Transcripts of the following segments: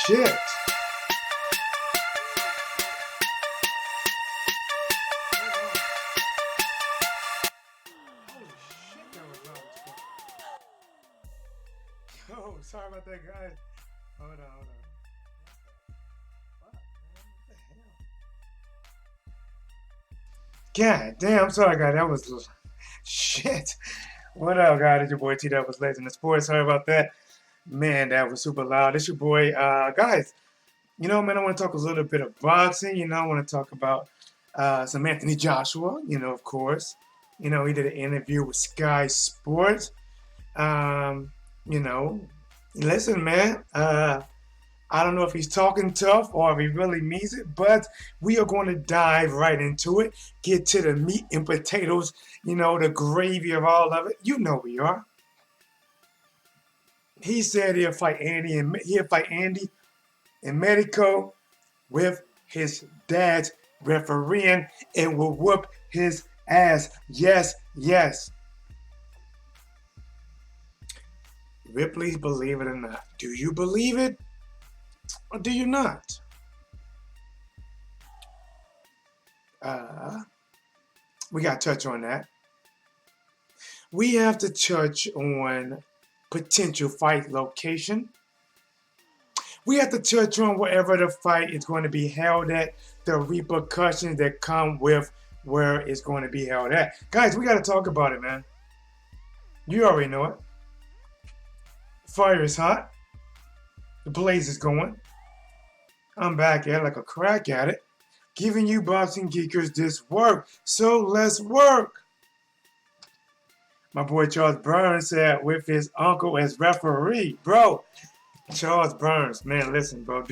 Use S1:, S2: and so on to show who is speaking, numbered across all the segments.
S1: shit. Holy shit, that was loud as fuck. Oh, sorry about that, guys. Hold on, hold on. What the fuck, man? What the hell? God damn, I'm sorry, guys. That was shit. What up, guys? It's your boy T. That was Legend of Sports. Sorry about that. Man, that was super loud. It's your boy. Guys, man, I want to talk a little bit of boxing. I want to talk about some Anthony Joshua, of course. He did an interview with Sky Sports. Um, you know, Listen, man, I don't know if he's talking tough or if he really means it, but we are going to dive right into it, get to the meat and potatoes, the gravy of all of it. You know we are. He said he'll fight Andy in Mexico with his dad's refereeing and will whoop his ass. Yes, yes. Ripley, believe it or not. Do you believe it or do you not? We got to touch on that. We have to touch on potential fight location. We have to touch on wherever the fight is going to be held at, the repercussions that come with where it's going to be held at. Guys, we got to talk about it, man. You already know it. Fire is hot. The blaze is going. I'm back at it like a crack at it, giving you boxing geekers this work. So let's work. My boy Charles Burns said with his uncle as referee. Bro, Charles Burns, man, listen, bro.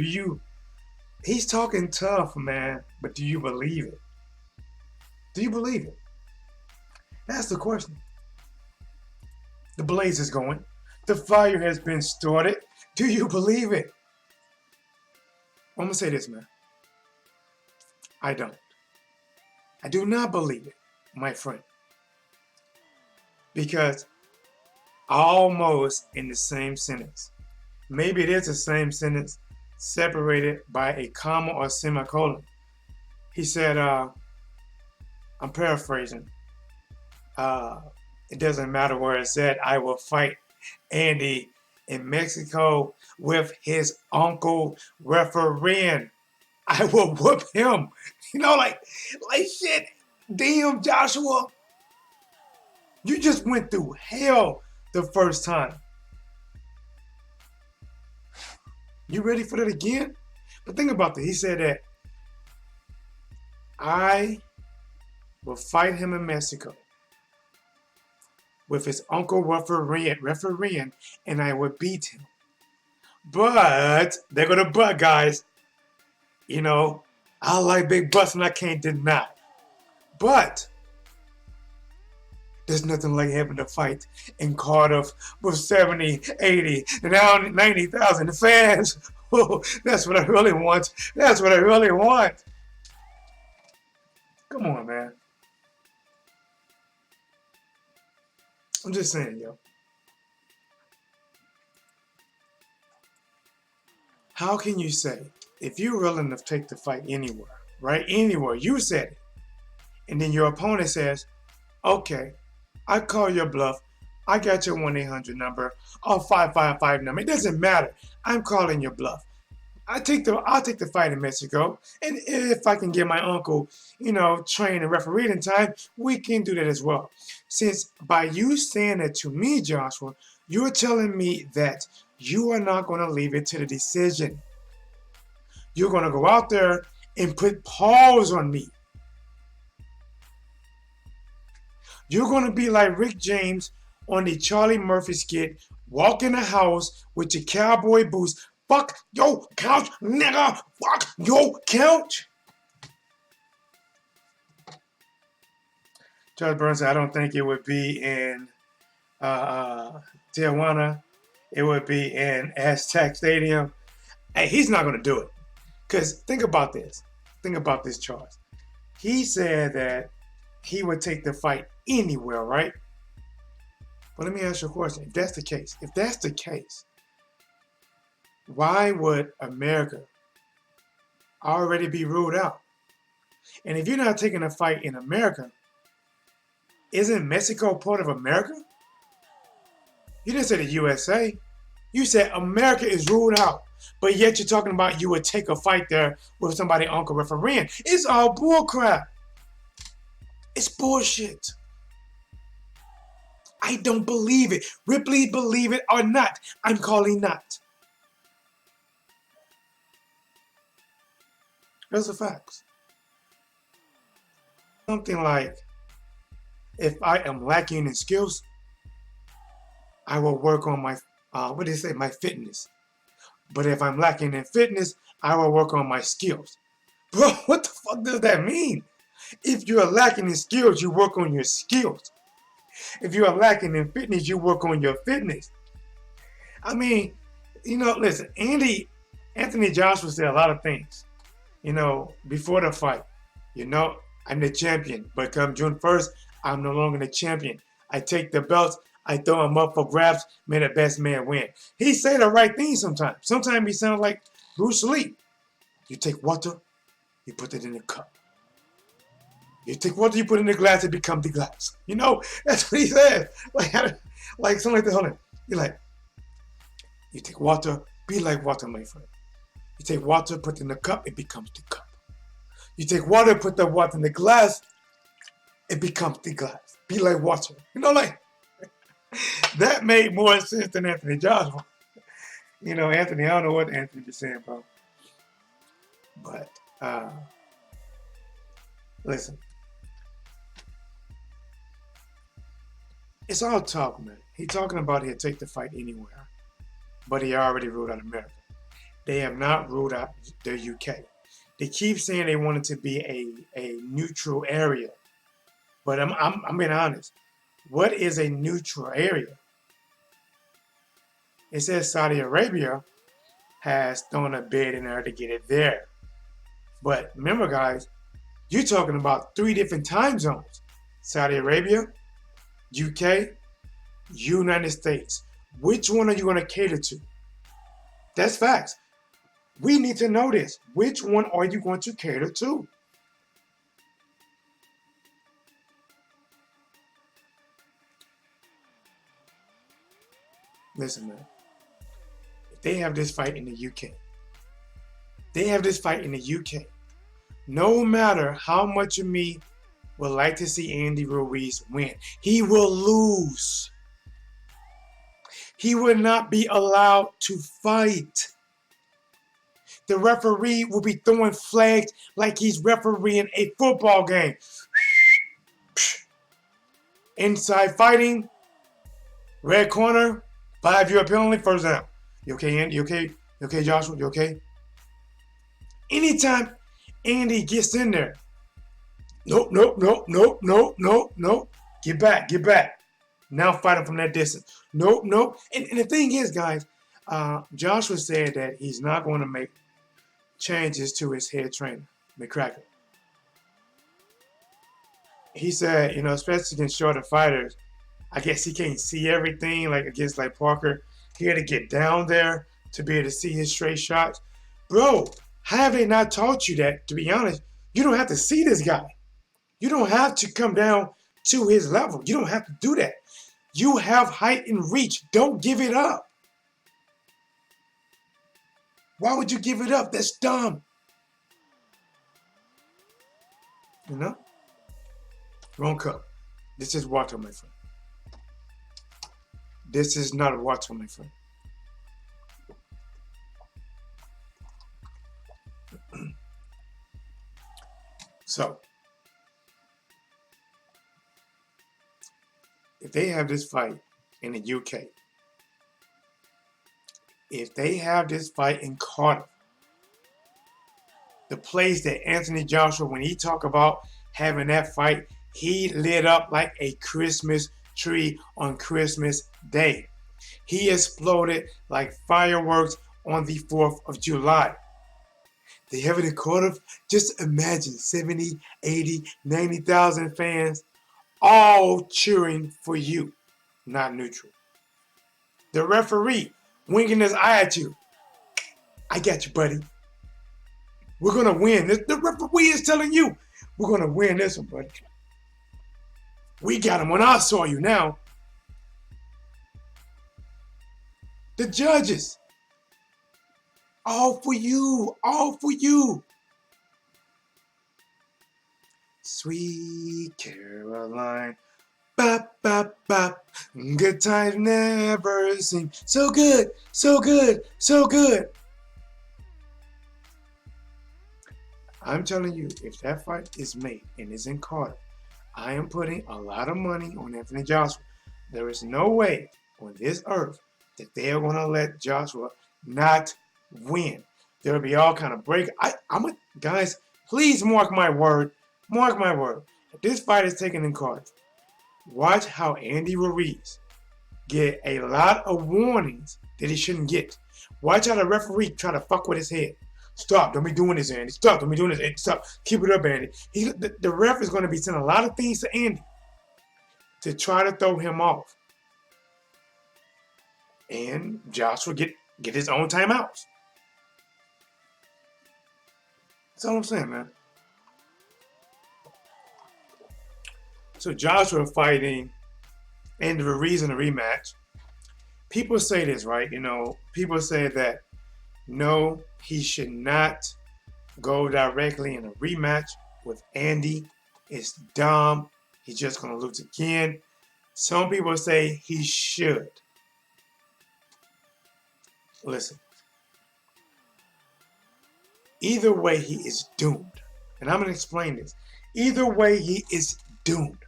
S1: He's talking tough, man, but do you believe it? Do you believe it? That's the question. The blaze is going. The fire has been started. Do you believe it? I'm going to say this, man. I don't. I do not believe it, my friend. Because almost in the same sentence. Maybe it is the same sentence separated by a comma or semicolon. He said, I'm paraphrasing. It doesn't matter where it's at. I will fight Andy in Mexico with his uncle refereeing. I will whoop him. Like shit. Damn, Joshua. You just went through hell the first time. You ready for that again? But think about this. He said that I will fight him in Mexico with his uncle refereeing, and I will beat him. But, they're going to butt, guys. I like big butts and I can't deny. But, there's nothing like having to fight in Cardiff with 70, 80, now 90,000 fans. Oh, that's what I really want. That's what I really want. Come on, man. I'm just saying, yo. How can you say, if you're willing to take the fight anywhere, right? Anywhere, you said it. And then your opponent says, okay, I call your bluff. I got your 1-800 number or 555 number. It doesn't matter. I'm calling your bluff. I'll take the fight in Mexico. And if I can get my uncle, trained and refereed in time, we can do that as well. Since by you saying that to me, Joshua, you're telling me that you are not going to leave it to the decision. You're going to go out there and put paws on me. You're going to be like Rick James on the Charlie Murphy skit, walk in the house with your cowboy boots. Fuck your couch, nigga. Fuck your couch. Charles Burns said, I don't think it would be in Tijuana. It would be in Aztec Stadium. Hey, he's not going to do it. Because think about this. Think about this, Charles. He said that he would take the fight anywhere, right? But let me ask you a question. If that's the case, Why would America already be ruled out? And if you're not taking a fight in America, isn't Mexico part of America? You didn't say the USA. You said America is ruled out. But yet you're talking about you would take a fight there with somebody uncle refereeing. It's all bullcrap. It's bullshit. I don't believe it. Ripley, believe it or not. I'm calling not. Those are facts. Something like, if I am lacking in skills, I will work on my, my fitness. But if I'm lacking in fitness, I will work on my skills. Bro, what the fuck does that mean? If you are lacking in skills, you work on your skills. If you are lacking in fitness, you work on your fitness. I mean, listen, Anthony Joshua said a lot of things, before the fight. I'm the champion, but come June 1st, I'm no longer the champion. I take the belts, I throw them up for grabs, may the best man win. He say the right thing sometimes. Sometimes he sounds like Bruce Lee. You take water, you put it in a cup. You take water, you put it in the glass, it becomes the glass. That's what he says. Like something like this. Hold on. You're like, you take water, be like water, my friend. You take water, put it in the cup, it becomes the cup. You take water, put the water in the glass, it becomes the glass. Be like water. That made more sense than Anthony Joshua. Anthony, I don't know what Anthony be saying, bro. But, listen. It's all talk, man. He talking about he'll take the fight anywhere. But he already ruled out America. They have not ruled out the UK. They keep saying they want it to be a neutral area. But I'm being honest. What is a neutral area? It says Saudi Arabia has thrown a bid in there to get it there. But remember, guys, you're talking about 3 different time zones. Saudi Arabia, UK, United States. Which one are you going to cater to? That's facts. We need to know this. Which one are you going to cater to? Listen, man. If they have this fight in the UK, no matter how much of me would like to see Andy Ruiz win, he will lose. He will not be allowed to fight. The referee will be throwing flags like he's refereeing a football game. Inside fighting, red corner, 5-yard penalty, first down. You okay, Andy? You okay? You okay, Joshua? You okay? Anytime Andy gets in there, nope. Get back. Now fight him from that distance. Nope. And the thing is, guys, Joshua said that he's not going to make changes to his head trainer, McCracken. He said, especially against shorter fighters, I guess he can't see everything like against like Parker. He had to get down there to be able to see his straight shots. Bro, how have they not taught you that? To be honest, you don't have to see this guy. You don't have to come down to his level. You don't have to do that. You have height and reach. Don't give it up. Why would you give it up? That's dumb. Wrong cup. This is water, my friend. This is not water, my friend. So, if they have this fight in the UK, if they have this fight in Cardiff, the place that Anthony Joshua, when he talk about having that fight, he lit up like a Christmas tree on Christmas Day. He exploded like fireworks on the 4th of July. They have it in Cardiff. Just imagine 70, 80, 90,000 fans all cheering for you, not neutral. The referee winking his eye at you. I got you, buddy. We're going to win. The referee is telling you, we're going to win this one, buddy. We got him on our soil now. The judges. All for you. All for you. Sweet Caroline. Bop, bop, bop. Good times never seem so good, so good, so good. I'm telling you, if that fight is made and is in Cardiff, I am putting a lot of money on Anthony Joshua. There is no way on this earth that they are going to let Joshua not win. There will be all kind of break. Guys, please mark my word. Mark my word. If this fight is taken in Cardiff, watch how Andy Ruiz get a lot of warnings that he shouldn't get. Watch how the referee try to fuck with his head. Stop, don't be doing this, Andy. Stop, don't be doing this, Andy. Stop, keep it up, Andy. The ref is going to be saying a lot of things to Andy to try to throw him off. And Joshua get his own timeouts. That's all I'm saying, man. So Joshua fighting Andy Ruiz in a rematch. People say this, right? You know, people say that no, he should not go directly in a rematch with Andy. It's dumb. He's just going to lose again. Some people say he should. Listen. Either way, he is doomed. And I'm going to explain this. Either way, he is doomed.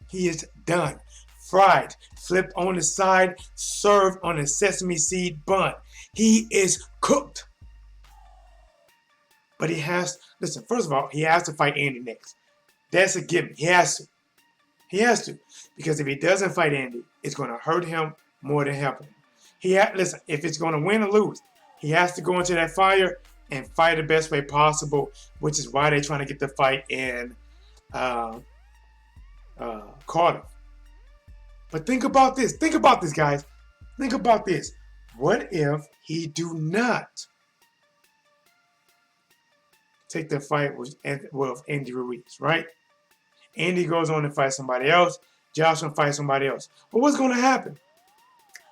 S1: He is done. Fried, flipped on the side, served on a sesame seed bun. He is cooked. But he has, listen, first of all, he has to fight Andy next. That's a given. He has to. He has to. Because if he doesn't fight Andy, it's going to hurt him more than help him. Listen, if it's going to win or lose, he has to go into that fire and fight the best way possible, which is why they're trying to get the fight in Cardiff. But think about this. Think about this, guys. Think about this. What if he do not take the fight with Andy Ruiz, right? Andy goes on to fight somebody else. Joshua fights somebody else. But what's going to happen?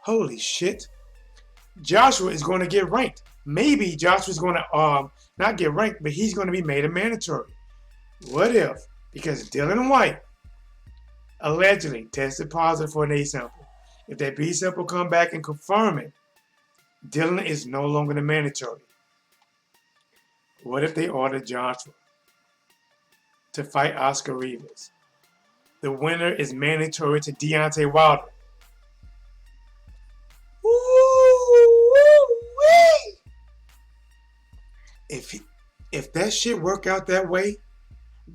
S1: Holy shit. Joshua is going to get ranked. Maybe Joshua's going to not get ranked, but he's going to be made a mandatory. What if, because Dylan White allegedly tested positive for an A sample, if that B sample come back and confirm it, Dylan is no longer the mandatory. What if they order Joshua to fight Oscar Rivas? The winner is mandatory to Deontay Wilder. If that shit work out that way,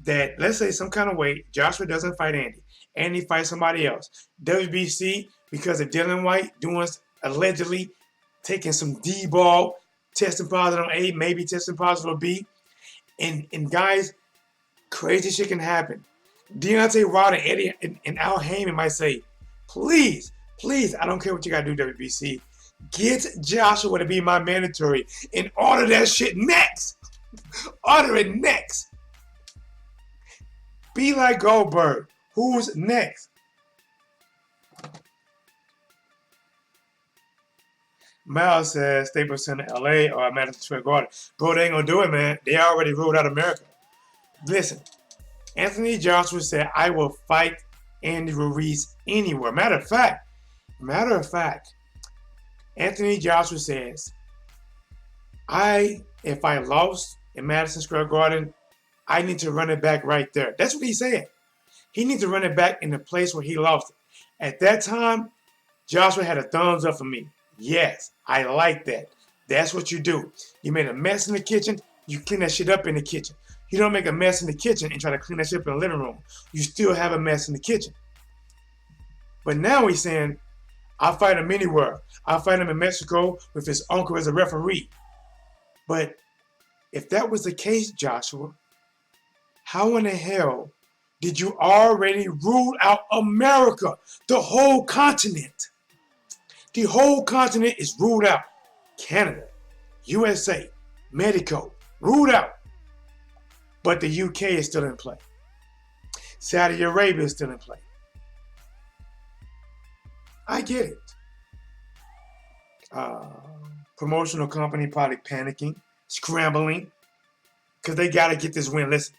S1: that let's say some kind of way Joshua doesn't fight Andy, Andy fights somebody else, WBC, because of Dylan White doing allegedly taking some D-ball, testing positive on A, maybe testing positive on B, and guys, crazy shit can happen. Deontay Wilder, Eddie, and Al Heyman might say, please, I don't care what you gotta do, WBC. Get Joshua to be my mandatory and order that shit next. Order it next. Be like Goldberg. Who's next? Miles says Staples Center, LA, or Madison Square Garden. Bro, they ain't gonna do it, man. They already ruled out America. Listen, Anthony Joshua said, I will fight Andy Ruiz anywhere. Matter of fact, Anthony Joshua says, if I lost in Madison Square Garden, I need to run it back right there. That's what he said. He needs to run it back in the place where he lost it. At that time, Joshua had a thumbs up for me. Yes, I like that. That's what you do. You made a mess in the kitchen, you clean that shit up in the kitchen. You don't make a mess in the kitchen and try to clean that shit up in the living room. You still have a mess in the kitchen. But now he's saying, I'll fight him anywhere. I'll fight him in Mexico with his uncle as a referee. But if that was the case, Joshua, how in the hell did you already rule out America, the whole continent? The whole continent is ruled out. Canada, USA, Mexico, ruled out. But the UK is still in play. Saudi Arabia is still in play. I get it. Promotional company probably panicking, scrambling, because they got to get this win. Listen,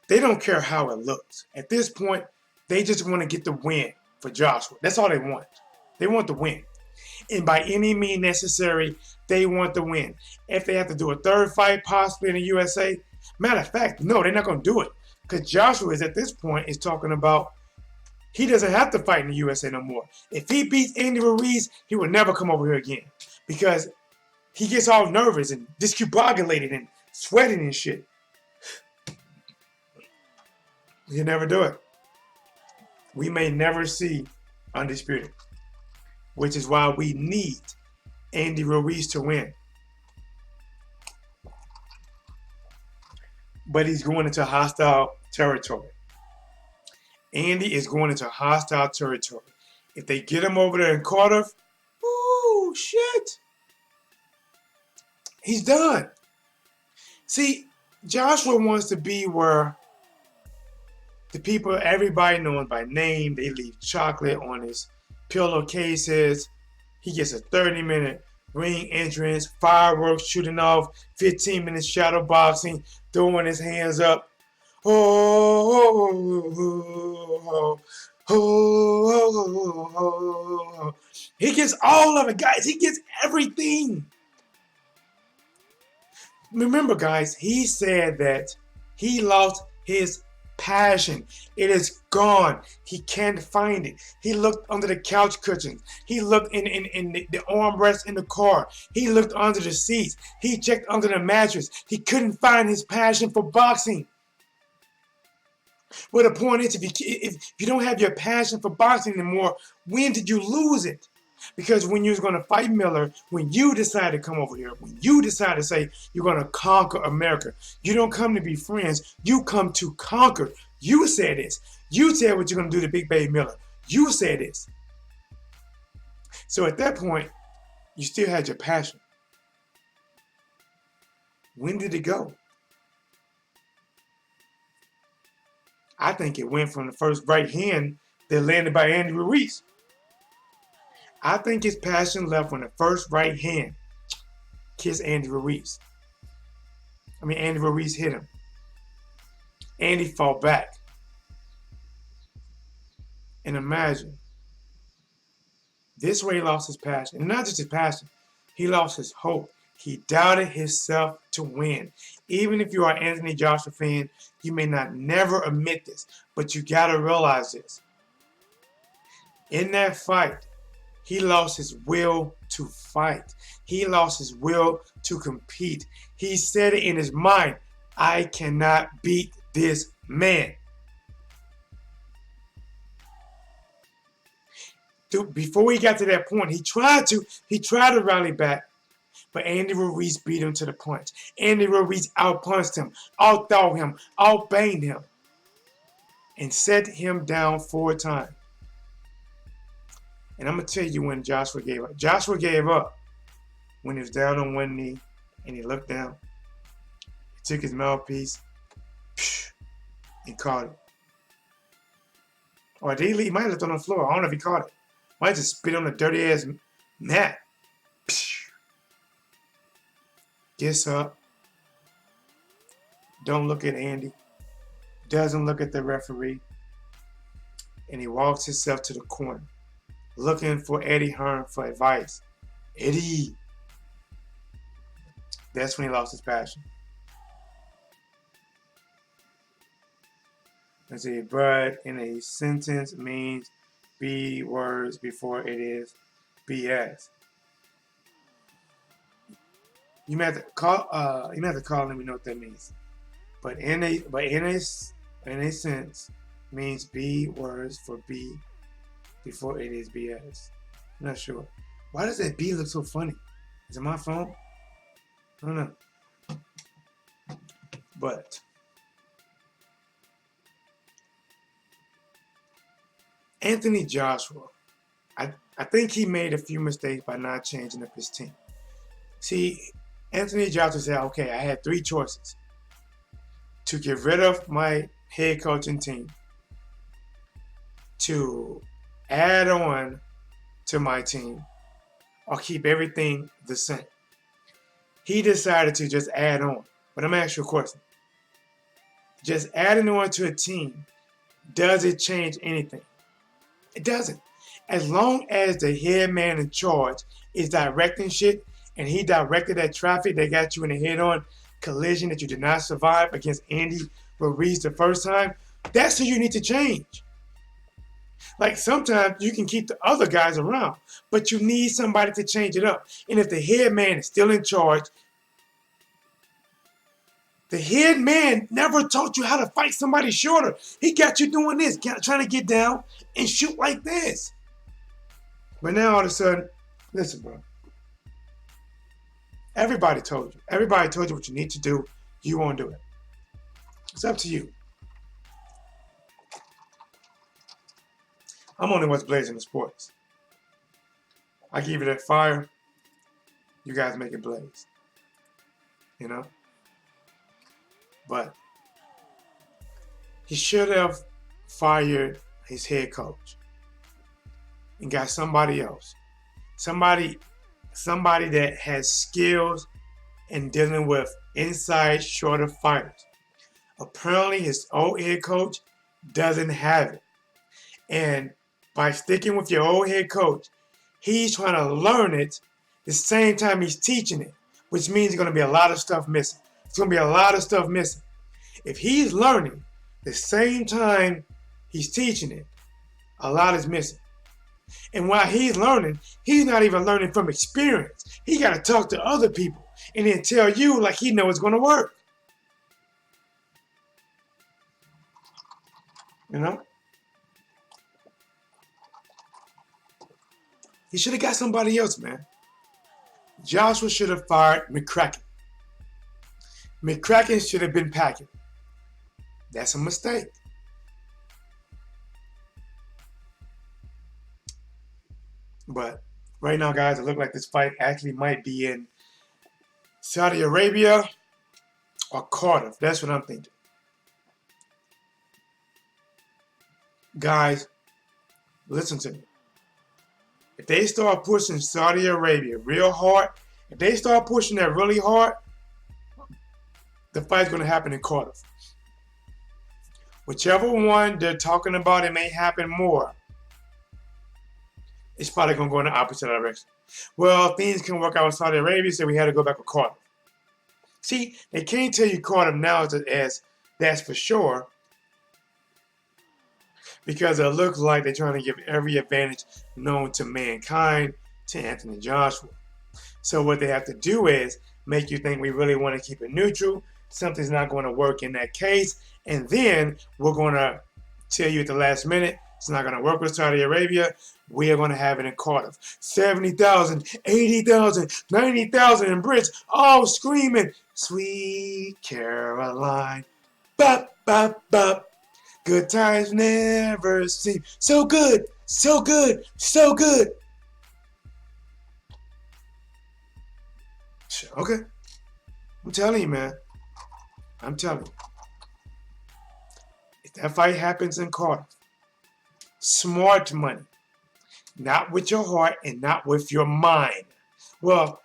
S1: they don't care how it looks. At this point, they just want to get the win for Joshua. That's all they want. They want the win. And by any means necessary, they want the win. If they have to do a third fight, possibly in the USA, matter of fact, no, they're not going to do it. Because Joshua is at this point is talking about he doesn't have to fight in the USA no more. If he beats Andy Ruiz, he will never come over here again. Because he gets all nervous and discombobulated and sweating and shit. He'll never do it. We may never see Undisputed, which is why we need Andy Ruiz to win. But he's going into hostile territory. Andy is going into hostile territory. If they get him over there in Cardiff, ooh, shit. He's done. See, Joshua wants to be where the people everybody knows by name, they leave chocolate on his pillowcases. He gets a 30-minute ring entrance, fireworks shooting off, 15 minutes shadow boxing, throwing his hands up. He gets all of it, guys. He gets everything. Remember, guys, he said that he lost his passion. It is gone. He can't find it. He looked under the couch cushions. He looked in the armrest in the car. He looked under the seats. He checked under the mattress. He couldn't find his passion for boxing. Well, the point is, if you don't have your passion for boxing anymore, when did you lose it? Because when you was going to fight Miller, when you decided to come over here, when you decided to say you're going to conquer America, you don't come to be friends, you come to conquer. You said this. You said what you're going to do to Big Baby Miller. You said this. So at that point, you still had your passion. When did it go? I think it went from the first right hand that landed by Andy Ruiz. I think his passion left when the first right hand kissed Andy Ruiz. Andy Ruiz hit him. Andy fought back. And imagine, this way he lost his passion. And not just his passion, he lost his hope. He doubted himself to win. Even if you are an Anthony Joshua fan, you may not never admit this, but you got to realize this. In that fight, he lost his will to fight. He lost his will to compete. He said it in his mind, I cannot beat this man. Before he got to that point, he tried to rally back, but Andy Ruiz beat him to the punch. Andy Ruiz outpunched him, outthought him, outbanged him, and set him down 4 times. And I'm going to tell you when Joshua gave up. Joshua gave up when he was down on one knee and he looked down. He took his mouthpiece and caught it. Or did he might have left it on the floor. I don't know if he caught it. Might just spit on the dirty ass mat. Gets up. Don't look at Andy. Doesn't look at the referee. And he walks himself to the corner, looking for Eddie Hearn for advice. Eddie. That's when he lost his passion. Let's see, but in a sentence means B words before it is BS. You may have to call. You may have to call and let me know what that means. But in a sense means B words for B before it is BS. I'm not sure. Why does that B look so funny? Is it my phone? I don't know. But Anthony Joshua, I think he made a few mistakes by not changing up his team. See, Anthony Joshua said, okay, I had three choices: to get rid of my head coaching team, to add on to my team, or keep everything the same. He decided to just add on. But I'm going to ask you a question. Just adding on to a team, does it change anything? It doesn't. As long as the head man in charge is directing shit, and he directed that traffic that got you in a head-on collision that you did not survive against Andy Ruiz the first time, that's who you need to change. Like, sometimes you can keep the other guys around, but you need somebody to change it up. And if the head man is still in charge, the head man never taught you how to fight somebody shorter. He got you doing this, trying to get down and shoot like this. But now all of a sudden, listen, bro. Everybody told you. Everybody told you what you need to do. You won't do it. It's up to you. I'm only what's blazing the sports. I give you that fire. You guys make it blaze. You know? But he should have fired his head coach and got somebody else. Somebody that has skills in dealing with inside shorter fighters. Apparently his old head coach doesn't have it. And by sticking with your old head coach, he's trying to learn it the same time he's teaching it, which means there's going to be a lot of stuff missing. There's going to be a lot of stuff missing. If he's learning the same time he's teaching it, a lot is missing. And while he's learning, he's not even learning from experience. He got to talk to other people and then tell you like he knows it's going to work. You know? He should have got somebody else, man. Joshua should have fired McCracken. McCracken should have been packing. That's a mistake. But right now, guys, it looks like this fight actually might be in Saudi Arabia or Cardiff. That's what I'm thinking. Guys, listen to me. If they start pushing Saudi Arabia real hard, if they start pushing that really hard, the fight's going to happen in Cardiff. Whichever one they're talking about, it may happen more. It's probably going to go in the opposite direction. Well, things can work out with Saudi Arabia, so we had to go back with Cardiff. See, they can't tell you Cardiff now as that's for sure, because it looks like they're trying to give every advantage known to mankind to Anthony Joshua. So what they have to do is make you think we really want to keep it neutral. Something's not going to work in that case. And then we're going to tell you at the last minute, it's not going to work with Saudi Arabia. We are going to have it in Cardiff. 70,000, 80,000, 90,000 in Brits all screaming, "Sweet Caroline, bop, bop, bop. Good times never seem so good, so good, so good." Okay. I'm telling you, man. I'm telling you. If that fight happens in Cardiff, smart money. Not with your heart and not with your mind. Well,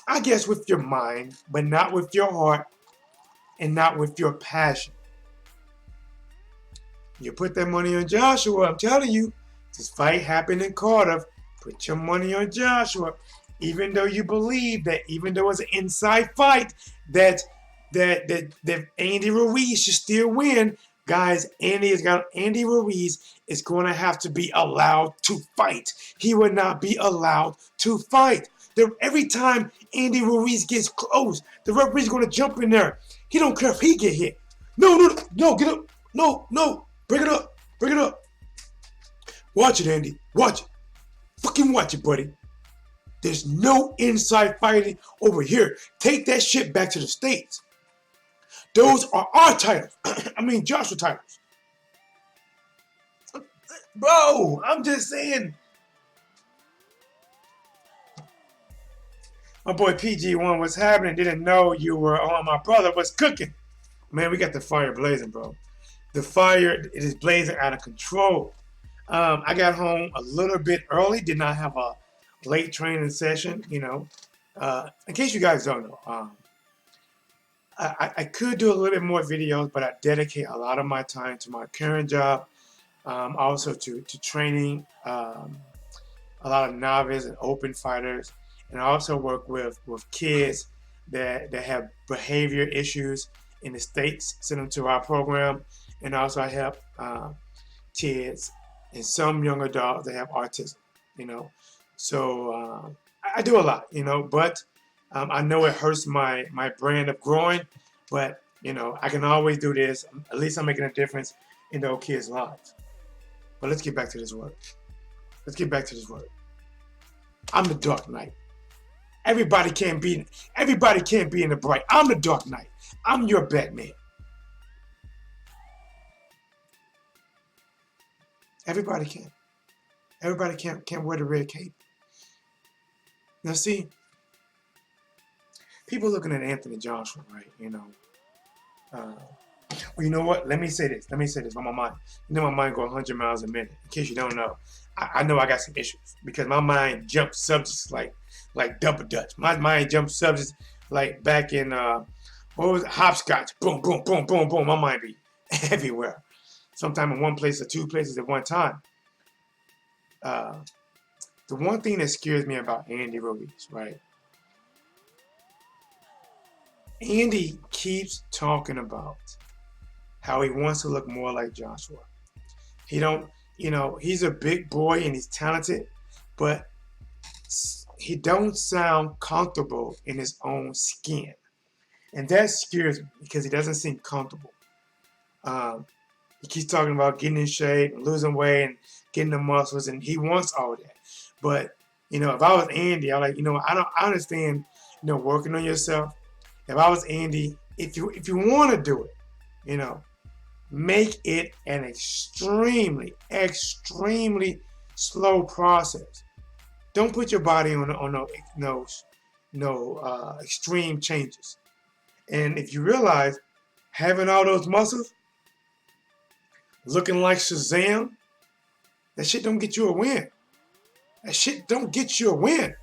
S1: I guess with your mind, but not with your heart and not with your passion. You put that money on Joshua, I'm telling you, this fight happened in Cardiff. Put your money on Joshua. Even though you believe that, even though it's an inside fight, that Andy Ruiz should still win, guys, Andy Ruiz is going to have to be allowed to fight. He would not be allowed to fight. Every time Andy Ruiz gets close, the referee's going to jump in there. He don't care if he get hit. No, get up. No. Bring it up. Watch it, Andy. Watch it. Fucking watch it, buddy. There's no inside fighting over here. Take that shit back to the States. Those are our titles. Joshua titles. Bro, I'm just saying. My boy PG1, what's happening? Didn't know you were on. My brother was cooking. Man, we got the fire blazing, bro. The fire it is blazing out of control. I got home a little bit early. Did not have a late training session. In case you guys don't know, I could do a little bit more videos, but I dedicate a lot of my time to my current job, also to training a lot of novice and open fighters, and I also work with kids that have behavior issues in the states. Send them to our program, and also I help kids and some young adults that have autism. You know, so I do a lot. But I know it hurts my brand of growing, but I can always do this. At least I'm making a difference in those kids' lives. But let's get back to this work. Let's get back to this work. I'm the Dark Knight. Everybody can't be in the bright. I'm the Dark Knight. I'm your Batman. Everybody can. Everybody can't wear the red cape. Now see, people looking at Anthony Joshua, right? Well, you know what? Let me say this on my mind. My mind go 100 miles a minute. In case you don't know, I know I got some issues because my mind jumps subjects like double dutch. My mind jumps subjects like back in what was it? Hopscotch. Boom, boom, boom, boom, boom. My mind be everywhere. Sometimes in one place or two places at one time. The one thing that scares me about Andy Ruiz, right? Andy keeps talking about how he wants to look more like Joshua. He don't, he's a big boy and he's talented, but he don't sound comfortable in his own skin. And that scares me because he doesn't seem comfortable. He keeps talking about getting in shape and losing weight and getting the muscles, and he wants all that. But, if I was Andy, I'm like, I understand, working on yourself. If I was Andy, if you want to do it, make it an extremely, extremely slow process. Don't put your body on no extreme changes. And if you realize having all those muscles, looking like Shazam, that shit don't get you a win. That shit don't get you a win.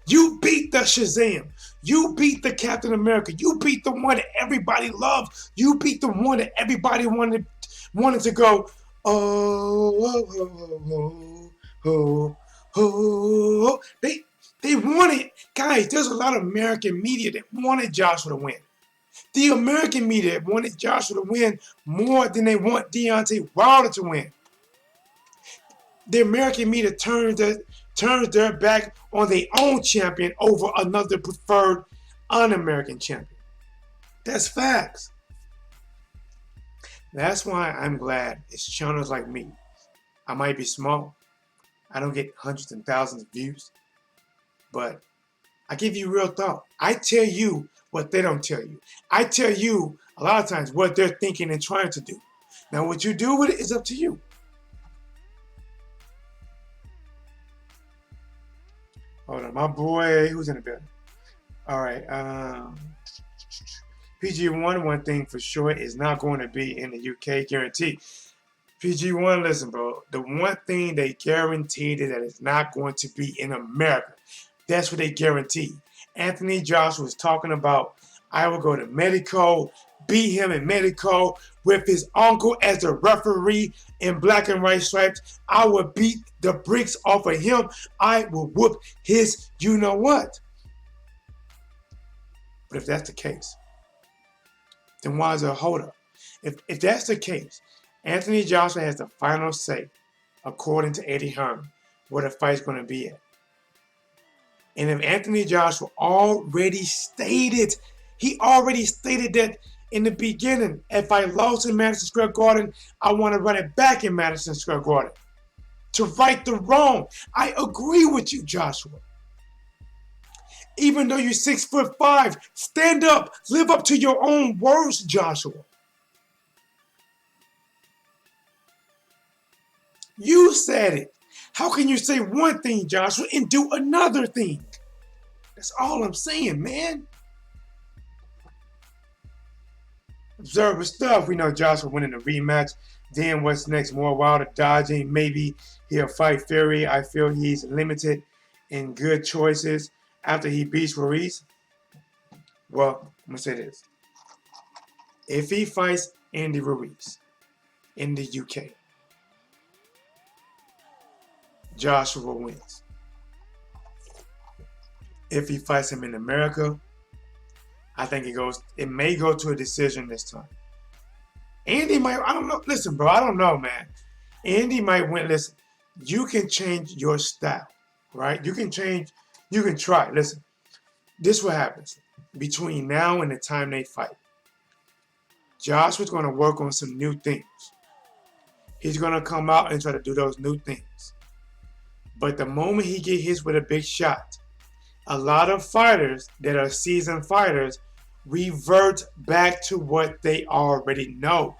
S1: You beat the Shazam. You beat the Captain America. You beat the one that everybody loved. You beat the one that everybody wanted to go, oh, oh, oh, oh. They wanted, guys, there's a lot of American media that wanted Joshua to win. The American media wanted Joshua to win more than they want Deontay Wilder to win. The American media turns their back on their own champion over another preferred un-American champion. That's facts. That's why I'm glad it's channels like me. I might be small. I don't get hundreds and thousands of views. But I give you real thought. I tell you what they don't tell you. I tell you a lot of times what they're thinking and trying to do. Now what you do with it is up to you. Hold on, my boy, who's in the building? All right, PG1, one thing for sure is not going to be in the UK, guaranteed. PG1, listen, bro. The one thing they guaranteed is that it's not going to be in America. That's what they guaranteed. Anthony Joshua was talking about, I will go to Mexico, beat him in Mexico with his uncle as the referee in black and white stripes. I will beat the bricks off of him. I will whoop his you-know-what. But if that's the case, then why is there a hold-up? If that's the case, Anthony Joshua has the final say, according to Eddie Hearn, where the fight's going to be at. And if Anthony Joshua already stated that in the beginning, if I lost in Madison Square Garden, I want to run it back in Madison Square Garden to right the wrong. I agree with you, Joshua. Even though you're 6'5", stand up, live up to your own words, Joshua. You said it. How can you say one thing, Joshua, and do another thing? That's all I'm saying, man. Observer stuff. We know Joshua winning the rematch. Then what's next? More wilder dodging. Maybe he'll fight Fury. I feel he's limited in good choices after he beats Ruiz. Well, I'm going to say this. If he fights Andy Ruiz in the UK, Joshua wins. If he fights him in America, I think it may go to a decision this time. Andy might, I don't know. Listen, bro, I don't know, man. Andy might win. Listen, you can change your style, right? You can try. Listen, this is what happens between now and the time they fight. Joshua's going to work on some new things. He's going to come out and try to do those new things. But the moment he get hit with a big shot, a lot of fighters that are seasoned fighters revert back to what they already know.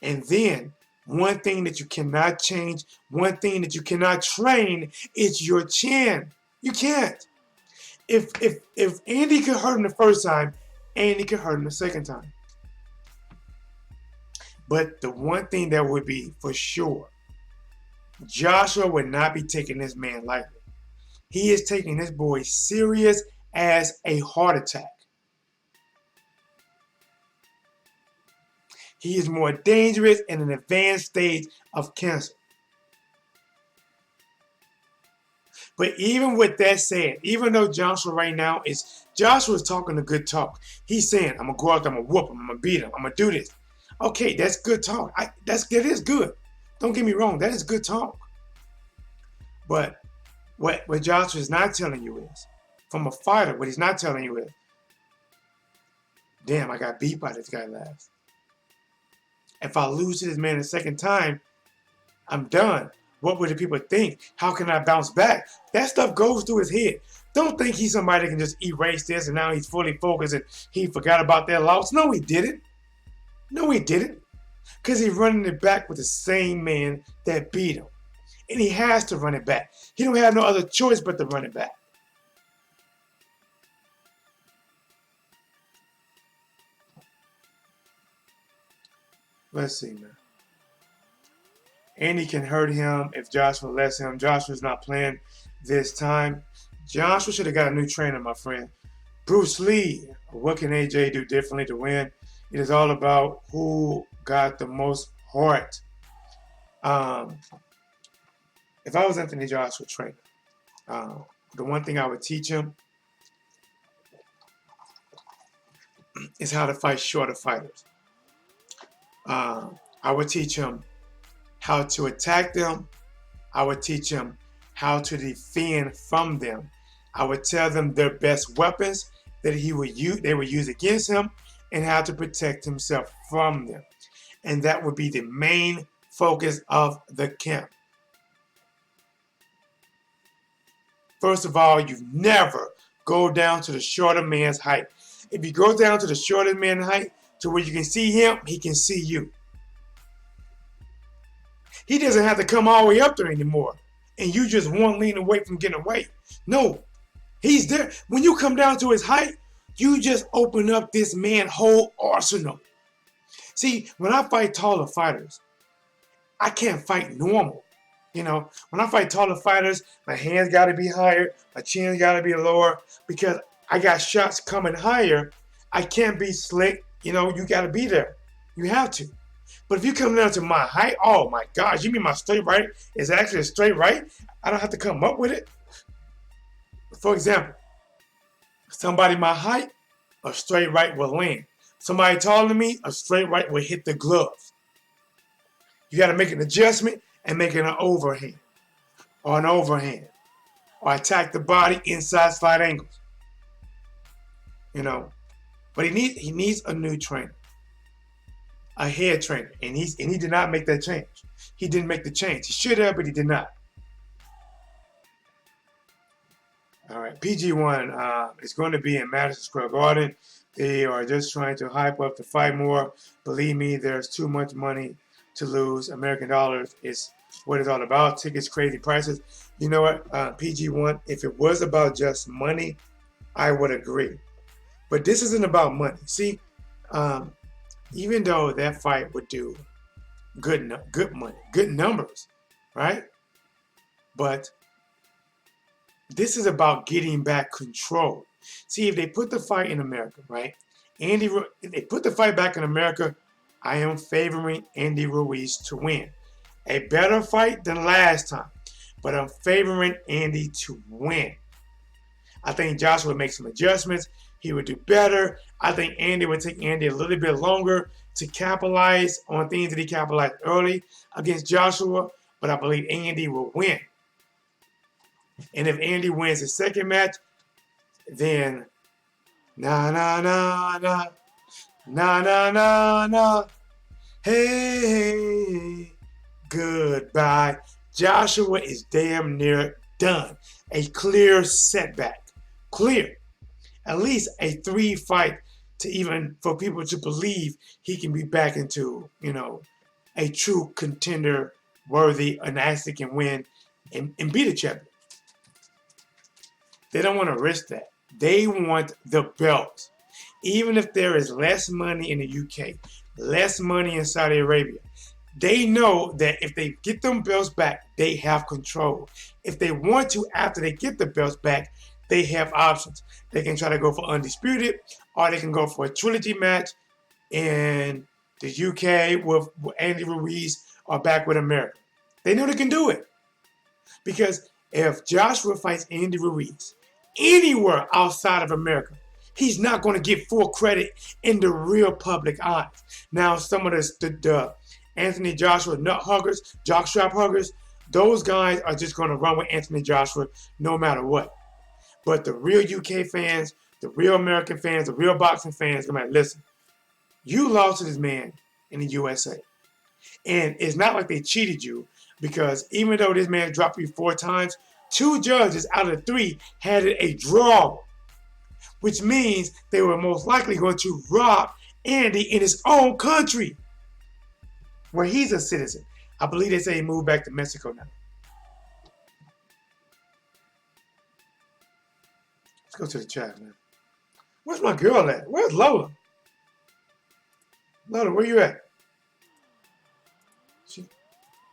S1: And then, one thing that you cannot change, one thing that you cannot train is your chin. You can't. If Andy could hurt him the first time, Andy could hurt him the second time. But the one thing that would be for sure, Joshua would not be taking this man lightly. He is taking this boy serious as a heart attack. He is more dangerous in an advanced stage of cancer. But even with that said, even though Joshua is talking a good talk. He's saying, I'm going to go out there, I'm going to whoop him, I'm going to beat him, I'm going to do this. Okay, that's good talk. That is good. Don't get me wrong, that is good talk. But what Joshua is not telling you is, from a fighter, what he's not telling you is, damn, I got beat by this guy last. If I lose to this man a second time, I'm done. What would the people think? How can I bounce back? That stuff goes through his head. Don't think he's somebody that can just erase this and now he's fully focused and he forgot about that loss. No, he didn't. No, he didn't. Because he's running it back with the same man that beat him. And he has to run it back. He don't have no other choice but to run it back. Let's see, man. Andy can hurt him if Joshua lets him. Joshua's not playing this time. Joshua should have got a new trainer, my friend. Bruce Lee. What can AJ do differently to win? It is all about who got the most heart. If I was Anthony Joshua trainer, the one thing I would teach him is how to fight shorter fighters. I would teach him how to attack them. I would teach him how to defend from them. I would tell them their best weapons that they would use against him and how to protect himself from them. And that would be the main focus of the camp. First of all, you never go down to the shorter man's height. If you go down to the shorter man's height to where you can see him, he can see you. He doesn't have to come all the way up there anymore. And you just one lean away from getting away. No, he's there. When you come down to his height, you just open up this man's whole arsenal. See, when I fight taller fighters, I can't fight normal. You know, when I fight taller fighters, my hands got to be higher, my chin's got to be lower, because I got shots coming higher. I can't be slick. You know, you got to be there. You have to. But if you come down to my height, oh my gosh, you mean my straight right is actually a straight right? I don't have to come up with it. For example, somebody my height, a straight right will land. Somebody taller than me, a straight right will hit the gloves. You got to make an adjustment and make it an overhand or an overhand or attack the body inside slide angles. You know, but he needs a new trainer, a head trainer, and he did not make that change. He didn't make the change. He should have, but he did not. All right, PG1 is going to be in Madison Square Garden. They are just trying to hype up the fight more. Believe me, there's too much money to lose. American dollars is what it's all about. Tickets, crazy prices. You know what, PG1, if it was about just money, I would agree. But this isn't about money. See, um, even though that fight would do good money, good numbers, right? But this is about getting back control. See, if they put the fight in America, right? If they put the fight back in America, I am favoring Andy Ruiz to win. A better fight than last time, but I'm favoring Andy to win. I think Joshua would make some adjustments. He would do better. I think Andy would take Andy a little bit longer to capitalize on things that he capitalized early against Joshua, but I believe Andy will win. And if Andy wins the second match, then na na na na na na na na hey goodbye. Joshua is damn near done. A clear setback. Clear. At least a 3 fight to even for people to believe he can be back into, a true contender worthy and actually can win and beat a champion. They don't want to risk that. They want the belt. Even if there is less money in the UK, less money in Saudi Arabia, they know that if they get them belts back, they have control. If they want to, after they get the belts back, they have options. They can try to go for undisputed, or they can go for a trilogy match in the UK with Andy Ruiz or back with America. They know they can do it. Because if Joshua fights Andy Ruiz anywhere outside of America, he's not going to get full credit in the real public eyes. Now, some of the Anthony Joshua nut huggers, jockstrap huggers, those guys are just going to run with Anthony Joshua no matter what. But the real UK fans, the real American fans, the real boxing fans, are like, listen, you lost to this man in the USA. And it's not like they cheated you, because even though this man dropped you 4 times, 2 judges out of 3 had it a draw, which means they were most likely going to rob Andy in his own country, where he's a citizen. I believe they say he moved back to Mexico now. Let's go to the chat, man. Where's my girl at? Where's Lola? Lola, where you at?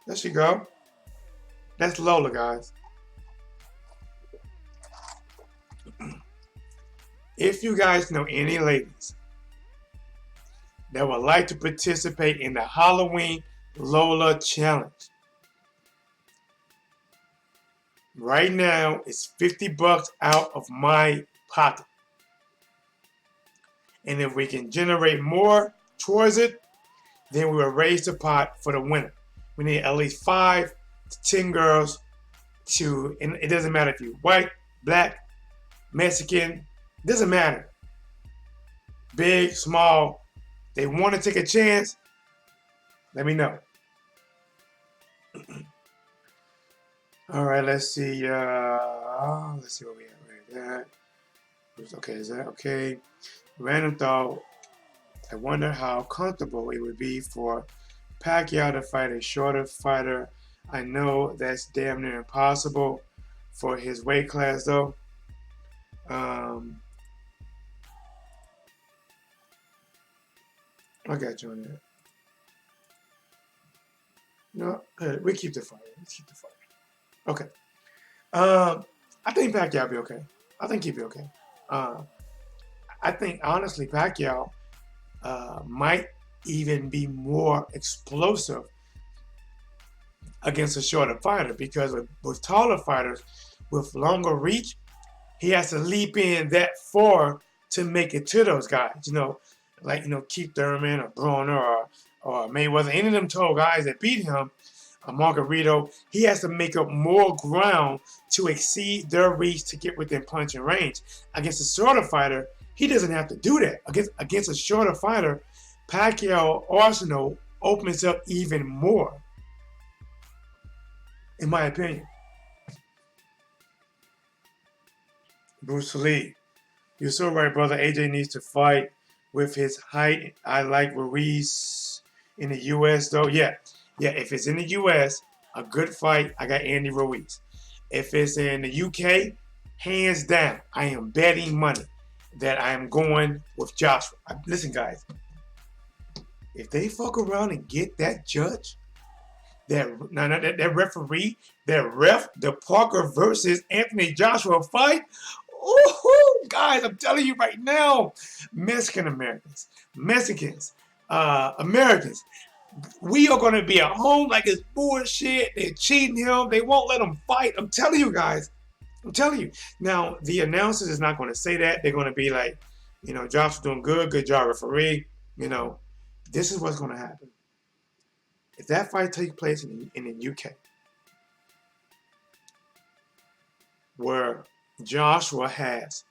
S1: There she go. That's Lola, guys. If you guys know any ladies that would like to participate in the Halloween Lola Challenge, right now it's $50 out of my pocket. And if we can generate more towards it, then we will raise the pot for the winner. We need at least 5 to 10 girls to, and it doesn't matter if you're white, black, Mexican, doesn't matter. Big, small, they want to take a chance, let me know. All right, let's see where we at. Okay, is that okay? Random thought. I wonder how comfortable it would be for Pacquiao to fight a shorter fighter. I know that's damn near impossible for his weight class, though. I got you on that. No, we keep the fight. Let's keep the fight. Okay. I think Pacquiao will be okay. I think he'll be okay. I think, honestly, Pacquiao might even be more explosive against a shorter fighter, because with taller fighters with longer reach, he has to leap in that far to make it to those guys. Like Keith Thurman or Browne or Mayweather, any of them tall guys that beat him, Margarito, he has to make up more ground to exceed their reach to get within punching range. Against a shorter fighter, he doesn't have to do that. Against a shorter fighter, Pacquiao arsenal opens up even more, in my opinion. Bruce Lee, you're so right, brother. AJ needs to fight with his height. I like Ruiz in the U.S., though. Yeah, if it's in the U.S., a good fight, I got Andy Ruiz. If it's in the UK, hands down, I am betting money that I am going with Joshua. Listen, guys, if they fuck around and get that judge, that referee, that ref, the Parker versus Anthony Joshua fight, ooh, guys, I'm telling you right now, Mexican Americans, Mexicans, Americans, we are going to be at home like it's bullshit. They're cheating him. They won't let him fight. I'm telling you guys. I'm telling you. Now, the announcers is not going to say that. They're going to be like, Joshua's doing good. Good job, referee. This is what's going to happen. If that fight takes place in the UK, where Joshua has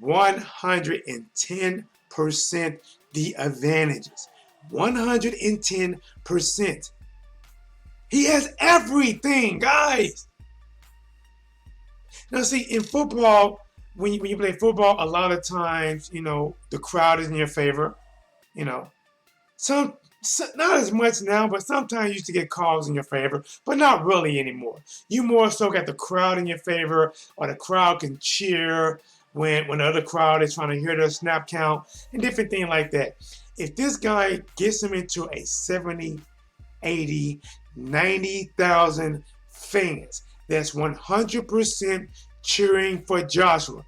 S1: 110% the advantages, 110%. He has everything, guys. Now, see, in football, when you play football, a lot of times, the crowd is in your favor. Not as much now, but sometimes you used to get calls in your favor, but not really anymore. You more so got the crowd in your favor, or the crowd can cheer when the other crowd is trying to hear their snap count and different things like that. If this guy gets him into a 70, 80, 90,000 fans, that's 100% cheering for Joshua.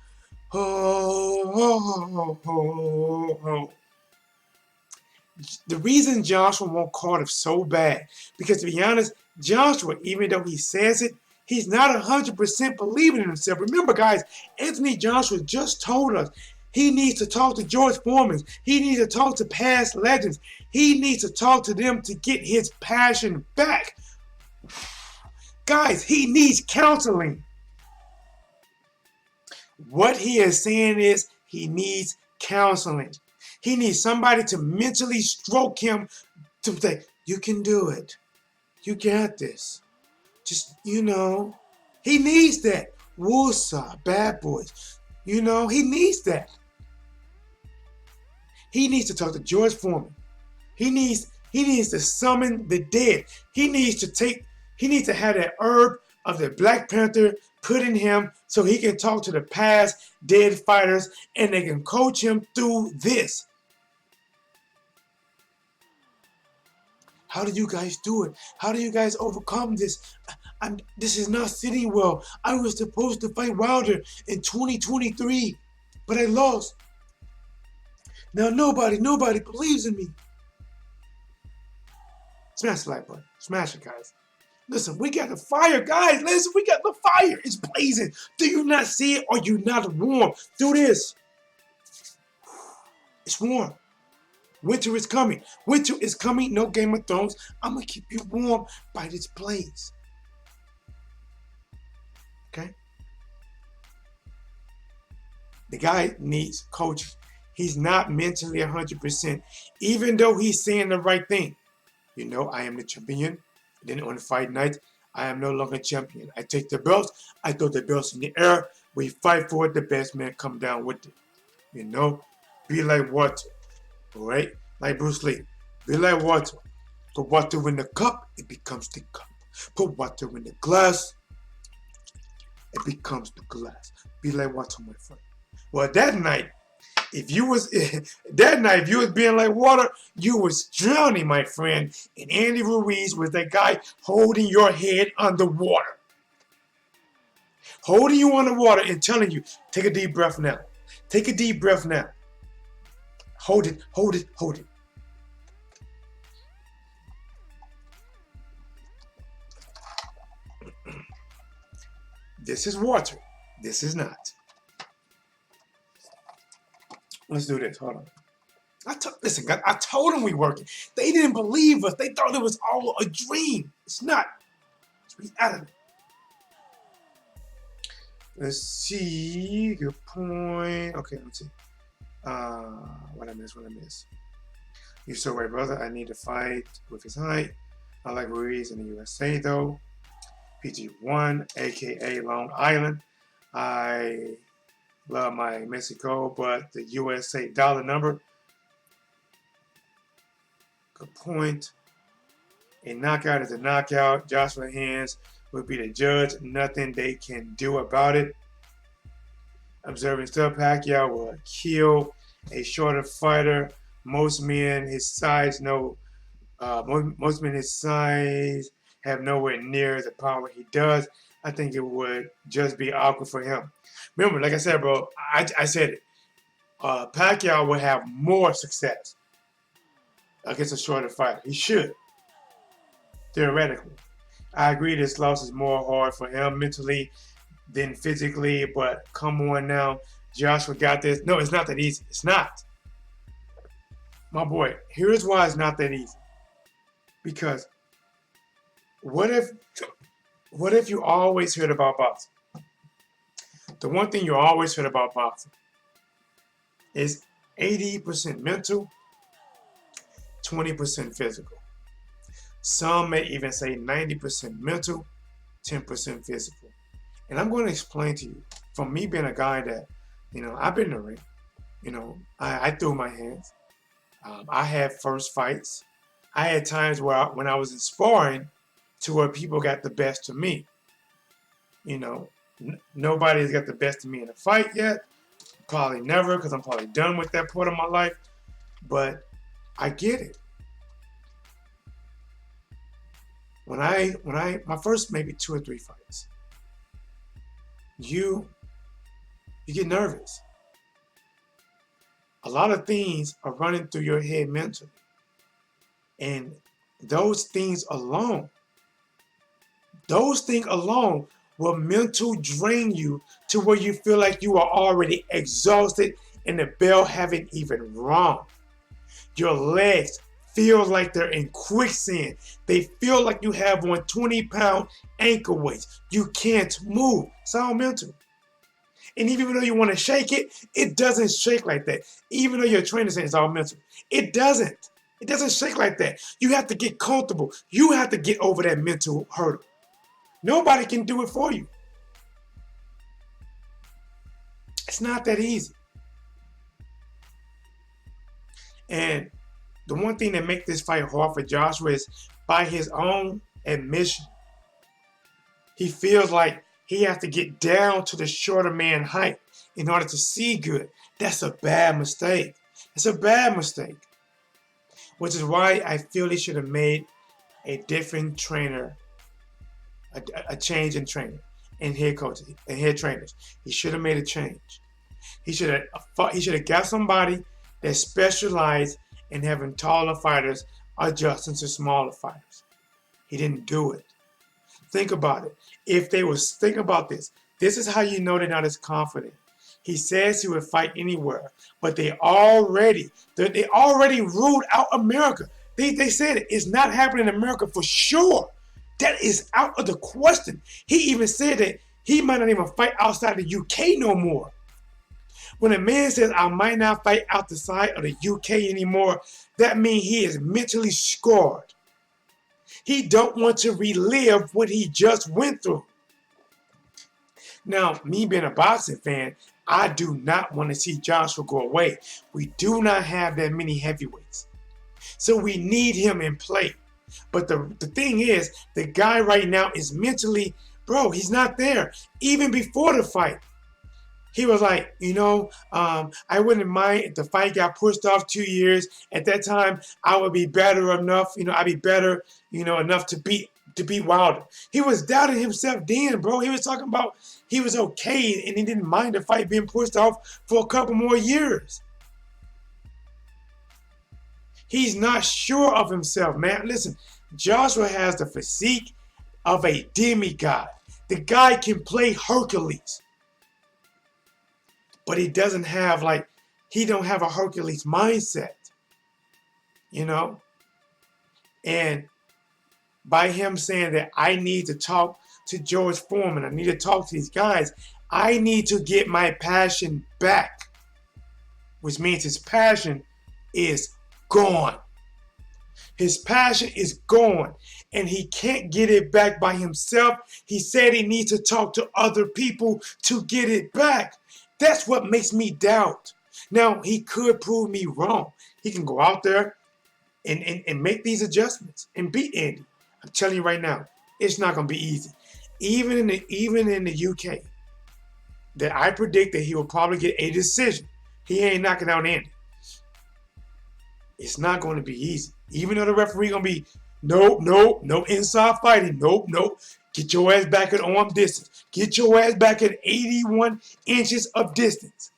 S1: The reason Joshua won't Cardiff so bad, because to be honest, Joshua, even though he says it, he's not 100% believing in himself. Remember, guys, Anthony Joshua just told us he needs to talk to George Foreman. He needs to talk to past legends. He needs to talk to them to get his passion back. Guys, he needs counseling. What he is saying is he needs counseling. He needs somebody to mentally stroke him to say, you can do it. You got this. Just, he needs that. Woosah, Bad Boys. He needs that. He needs to talk to George Foreman. He needs to summon the dead. He needs to have that herb of the Black Panther put in him so he can talk to the past dead fighters and they can coach him through this. How do you guys do it? How do you guys overcome this? This is not sitting well. I was supposed to fight Wilder in 2023, but I lost. Now nobody believes in me. Smash the like button. Smash it, guys. Listen, we got the fire, guys. Listen, we got the fire. It's blazing. Do you not see it? Or you not warm? Do this. It's warm. Winter is coming. Winter is coming. No Game of Thrones. I'm going to keep you warm by this blaze. Okay? The guy needs coaching. He's not mentally 100%, even though he's saying the right thing. I am the champion. Then on fight night, I am no longer champion. I take the belts. I throw the belts in the air. We fight for it. The best man come down with it. Be like water. All right? Like Bruce Lee. Be like water. Put water in the cup, it becomes the cup. Put water in the glass, it becomes the glass. Be like water, my friend. Well, that night, if you was being like water, you was drowning, my friend. And Andy Ruiz was that guy holding your head underwater. Holding you underwater and telling you, take a deep breath now. Take a deep breath now. Hold it, hold it, hold it. This is water. This is not. Let's do this. Hold on. Listen, guys, I told them we working. They didn't believe us. They thought it was all a dream. It's not. It's reality. Let's see. Good point. Okay, let's see. What I miss? You're so right, brother. I need to fight with his height. I like Ruiz in the USA, though. PG1, aka Long Island. I love my Mexico, but the USA dollar number. Good point. A knockout is a knockout. Joshua's hands will be the judge. Nothing they can do about it. Observing stuff, Pacquiao will kill a shorter fighter. Most men his size most men his size have nowhere near the power he does. I think it would just be awkward for him. Remember, like I said, bro, I said it. Pacquiao will have more success against a shorter fighter. He should, theoretically. I agree this loss is more hard for him mentally than physically, but come on now. Joshua got this. No, it's not that easy. It's not. My boy, here's why it's not that easy. Because what if you always heard about boxing? The one thing you always heard about boxing is 80% mental, 20% physical. Some may even say 90% mental, 10% physical. And I'm going to explain to you, from me being a guy that, I've been in the ring. I threw my hands. I had first fights. I had times when I was in sparring to where people got the best of me. Nobody's got the best of me in a fight yet. Probably never, because I'm probably done with that part of my life. But I get it. When my first maybe 2 or 3 fights, you get nervous. A lot of things are running through your head mentally. And those things alone will mental drain you to where you feel like you are already exhausted and the bell haven't even rung. Your legs feel like they're in quicksand. They feel like you have on 20-pound ankle weights. You can't move. It's all mental. And even though you want to shake it, it doesn't shake like that. Even though your trainer says it's all mental, it doesn't. It doesn't shake like that. You have to get comfortable. You have to get over that mental hurdle. Nobody can do it for you. It's not that easy. And the one thing that makes this fight hard for Joshua is, by his own admission, he feels like he has to get down to the shorter man height in order to see good. That's a bad mistake. It's a bad mistake. Which is why I feel he should have made a different trainer, a change in trainer and head coaches and head trainers. He should have made a change. He should have got somebody that specialized in having taller fighters adjusting to smaller fighters. He didn't do it. Think about it. Think about this. This is how you know they're not as confident. He says he would fight anywhere, but they already ruled out America. They said it. It's not happening in America for sure. That is out of the question. He even said that he might not even fight outside the UK no more. When a man says, I might not fight outside of the UK anymore, that means he is mentally scarred. He don't want to relive what he just went through. Now, me being a boxing fan, I do not want to see Joshua go away. We do not have that many heavyweights. So we need him in play. But the thing is, the guy right now is mentally, bro, he's not there. Even before the fight, he was like, I wouldn't mind if the fight got pushed off 2 years. At that time, I would be better enough. I'd be better, enough to beat Wilder. He was doubting himself then, bro. He was talking about he was okay and he didn't mind the fight being pushed off for a couple more years. He's not sure of himself, man. Listen, Joshua has the physique of a demigod. The guy can play Hercules. But he don't have a Hercules mindset, And by him saying that I need to talk to George Foreman, I need to talk to these guys, I need to get my passion back, which means his passion is gone. His passion is gone, and he can't get it back by himself. He said he needs to talk to other people to get it back. That's what makes me doubt. Now, he could prove me wrong. He can go out there and make these adjustments and beat Andy. I'm telling you right now, it's not going to be easy. Even in the UK, that I predict that he will probably get a decision. He ain't knocking out Andy. It's not going to be easy. Even though the referee going to be, no inside fighting. Nope. Get your ass back at arm distance. Get your ass back at 81 inches of distance.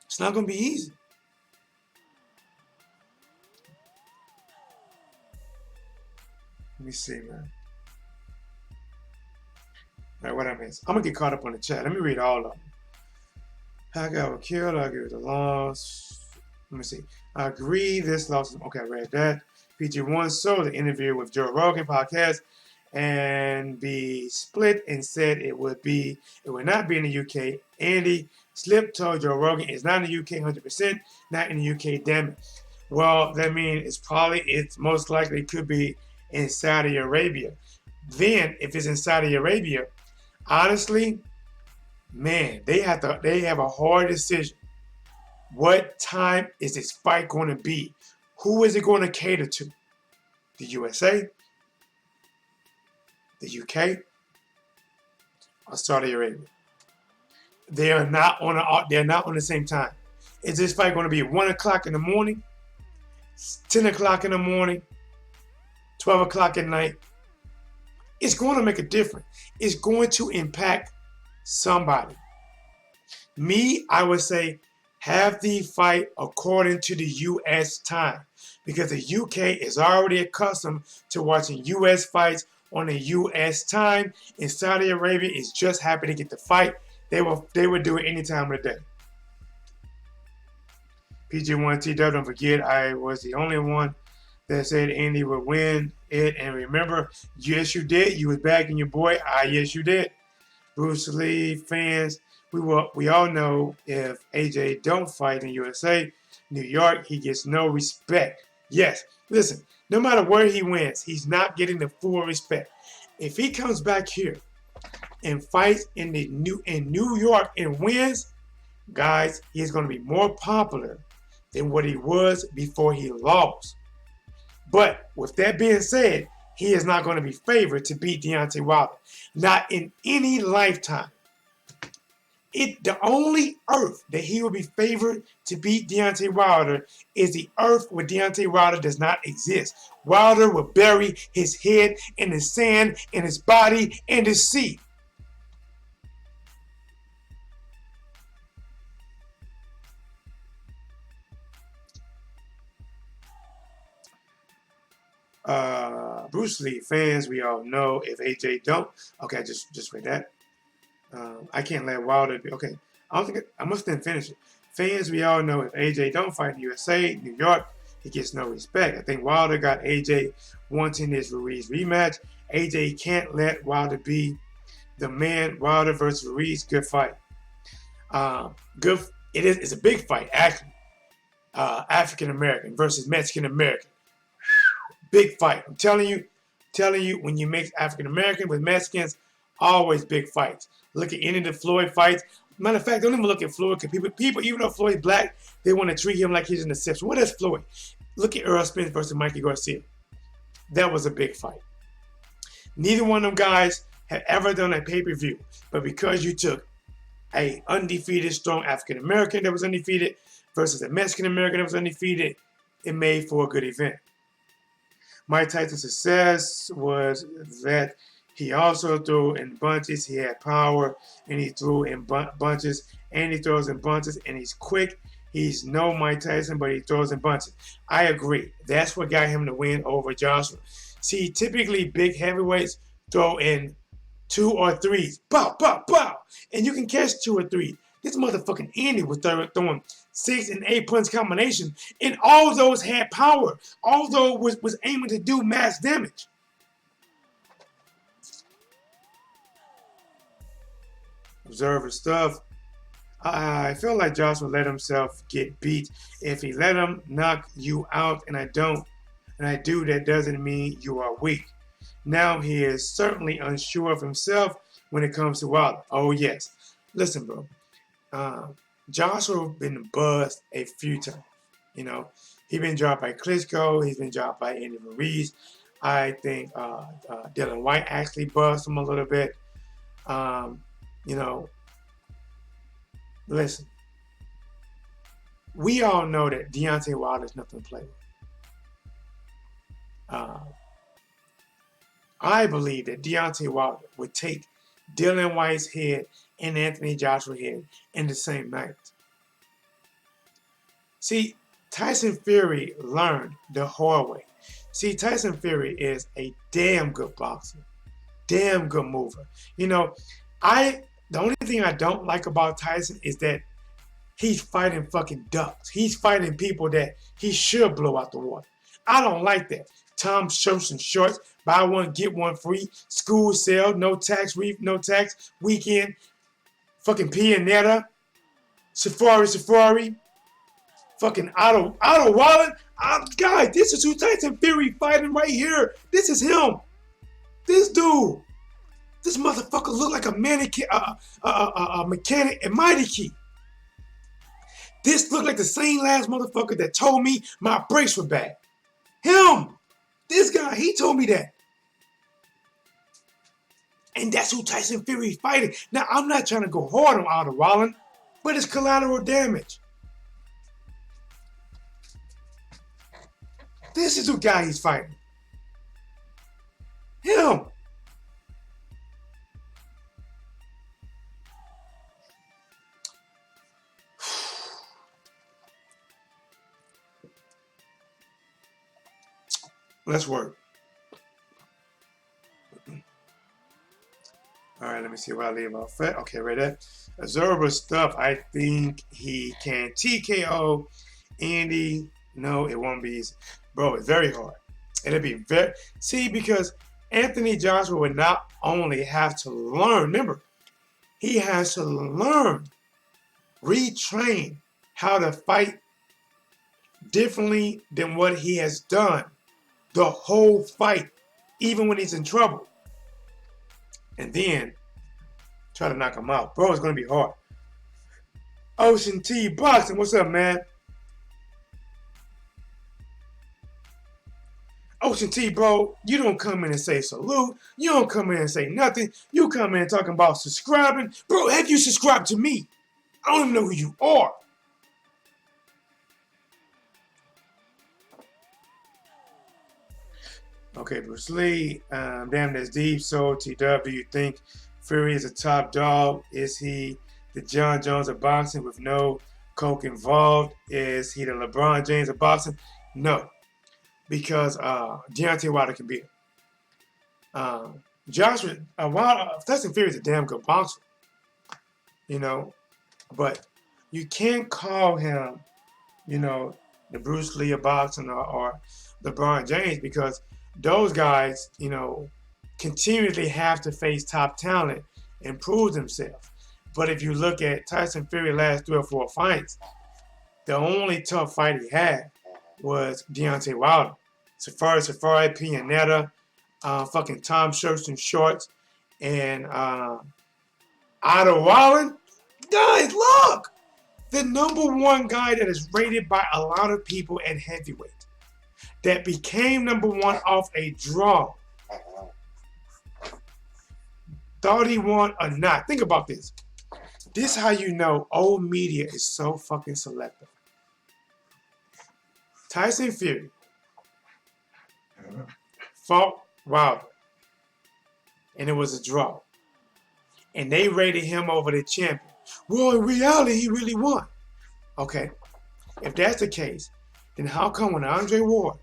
S1: It's not going to be easy. Let me see, man. All right, what I miss? I'm going to get caught up on the chat. Let me read all of them. Pascal was killed. I agree with the loss. Let me see. I agree. This loss. Okay, I read that. PG1 saw the interview with Joe Rogan podcast and be split and said it would not be in the UK. Andy Slip told Joe Rogan it's not in the UK 100%, not in the UK, damn it. Well, that means it's most likely could be in Saudi Arabia. Then, if it's in Saudi Arabia, honestly, man, they have a hard decision. What time is this fight going to be? Who is it going to cater to? The USA, the UK, or Saudi Arabia? They're not on the same time. Is this fight going to be 1 o'clock in the morning, 10 o'clock in the morning, 12 o'clock at night? It's going to make a difference. It's going to impact somebody. Me, I would say, have the fight according to the U.S. time, because the UK is already accustomed to watching U.S. fights on the U.S. time, and Saudi Arabia is just happy to get the fight. They would do it any time of the day. PG1TW, don't forget, I was the only one that said Andy would win it. And remember, yes, you did. You was backing your boy. Yes, you did. Bruce Lee fans, we all know if AJ don't fight in USA, New York, he gets no respect. Yes, listen, no matter where he wins, he's not getting the full respect. If he comes back here and fights in New York and wins, guys, he's going to be more popular than what he was before he lost. But with that being said, he is not going to be favored to beat Deontay Wilder. Not in any lifetime. The only earth that he will be favored to beat Deontay Wilder is the earth where Deontay Wilder does not exist. Wilder will bury his head in the sand, in his body, in the sea. Bruce Lee fans, we all know if AJ don't. Okay, just read that. I can't let Wilder be. Okay, I must then finish it. Fans, we all know if AJ don't fight in USA, New York, he gets no respect. I think Wilder got AJ wanting his Ruiz rematch. AJ can't let Wilder be the man. Wilder versus Ruiz, good fight. Good. It's a big fight actually. African American versus Mexican American. Big fight. I'm telling you, when you mix African American with Mexicans, always big fights. Look at any of the Floyd fights. Matter of fact, don't even look at Floyd, because people, even though Floyd's black, they want to treat him like he's an exception. What is Floyd? Look at Errol Spence versus Mikey Garcia. That was a big fight. Neither one of them guys had ever done a pay-per-view, but because you took a undefeated, strong African American that was undefeated versus a Mexican American that was undefeated, it made for a good event. Mike Tyson's success was that he also threw in bunches. He had power, and he threw in bunches, and he throws in bunches, and he's quick. He's no Mike Tyson, but he throws in bunches. I agree. That's what got him to win over Joshua. See, typically big heavyweights throw in 2 or 3s. Pow, pow, pow. And you can catch 2 or 3. This motherfucking Andy was throwing 6 and 8 punch combination, and all those had power. All those was aiming to do mass damage. Observer stuff. I feel like Josh will let himself get beat. If he let him knock you out, and I do, that doesn't mean you are weak. Now he is certainly unsure of himself when it comes to Wilder. Oh yes. Listen, bro. Joshua been buzzed a few times. You know, he's been dropped by Klitschko. He's been dropped by Andy Ruiz. I think Dylan White actually buzzed him a little bit. You know, listen, we all know that Deontay Wilder is nothing to play with. Uh, I believe that Deontay Wilder would take Dylan White's head and Anthony Joshua's head in the same night. See, Tyson Fury learned the hard way. See, Tyson Fury is a damn good boxer, damn good mover. You know, the only thing I don't like about Tyson is that he's fighting fucking ducks. He's fighting people that he should blow out the water. I don't like that. Tom shirts and shorts, buy one, get one free, school sale, no tax, weekend, fucking Pianetta, Safari, fucking Otto Wallen. Guys, this is who Tyson Fury fighting right here. This is him. This dude. This motherfucker look like a mannequin, mechanic at Mighty Key. This looked like the same last motherfucker that told me my brakes were bad. Him. This guy, he told me that. And that's who Tyson Fury fighting. Now, I'm not trying to go hard on Otto Wallen, but it's collateral damage. This is who guy he's fighting. Him. Let's work. All right, let me see what I leave off at. Okay, right there. Observer stuff. I think he can TKO Andy. No, it won't be easy. Bro, it's very hard. It'll be very... See, because Anthony Joshua would not only have to learn, remember, he has to learn, retrain how to fight differently than what he has done the whole fight, even when he's in trouble. And then try to knock him out. Bro, it's going to be hard. Ocean T Boxing, what's up, man? Ocean T, bro, you don't come in and say salute. You don't come in and say nothing. You come in talking about subscribing. Bro, have you subscribed to me? I don't even know who you are. Okay, Bruce Lee. Damn, that's deep. So, TW, you think Fury is a top dog? Is he the John Jones of boxing with no coke involved? Is he the LeBron James of boxing? No. Because Deontay Wilder can beat him. Tyson Fury is a damn good boxer, you know, but you can't call him, you know, the Bruce Lee of boxing or LeBron James, because those guys, you know, continually have to face top talent and prove themselves. But if you look at Tyson Fury's last 3 or 4 fights, the only tough fight he had was Deontay Wilder. Safari, Pianetta, fucking Tom Shirts and Shorts, and Otto Wallen. Guys, look! The #1 guy that is rated by a lot of people at heavyweight, that became #1 off a draw. Thought he won or not. Think about this. This is how you know old media is so fucking selective. Tyson Fury fought Wilder, and it was a draw. And they rated him over the champion. Well, in reality, he really won. Okay, if that's the case, then how come when Andre Ward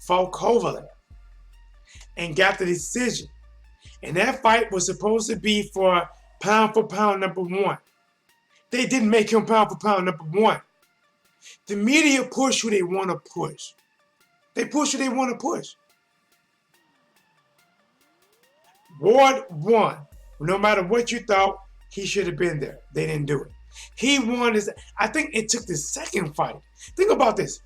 S1: fought Kovalev and got the decision, and that fight was supposed to be for pound #1, they didn't make him pound for pound #1. The media push who they want to push. They push who they want to push. Ward won. No matter what you thought, he should have been there. They didn't do it. He won his... I think it took the second fight. Think about this.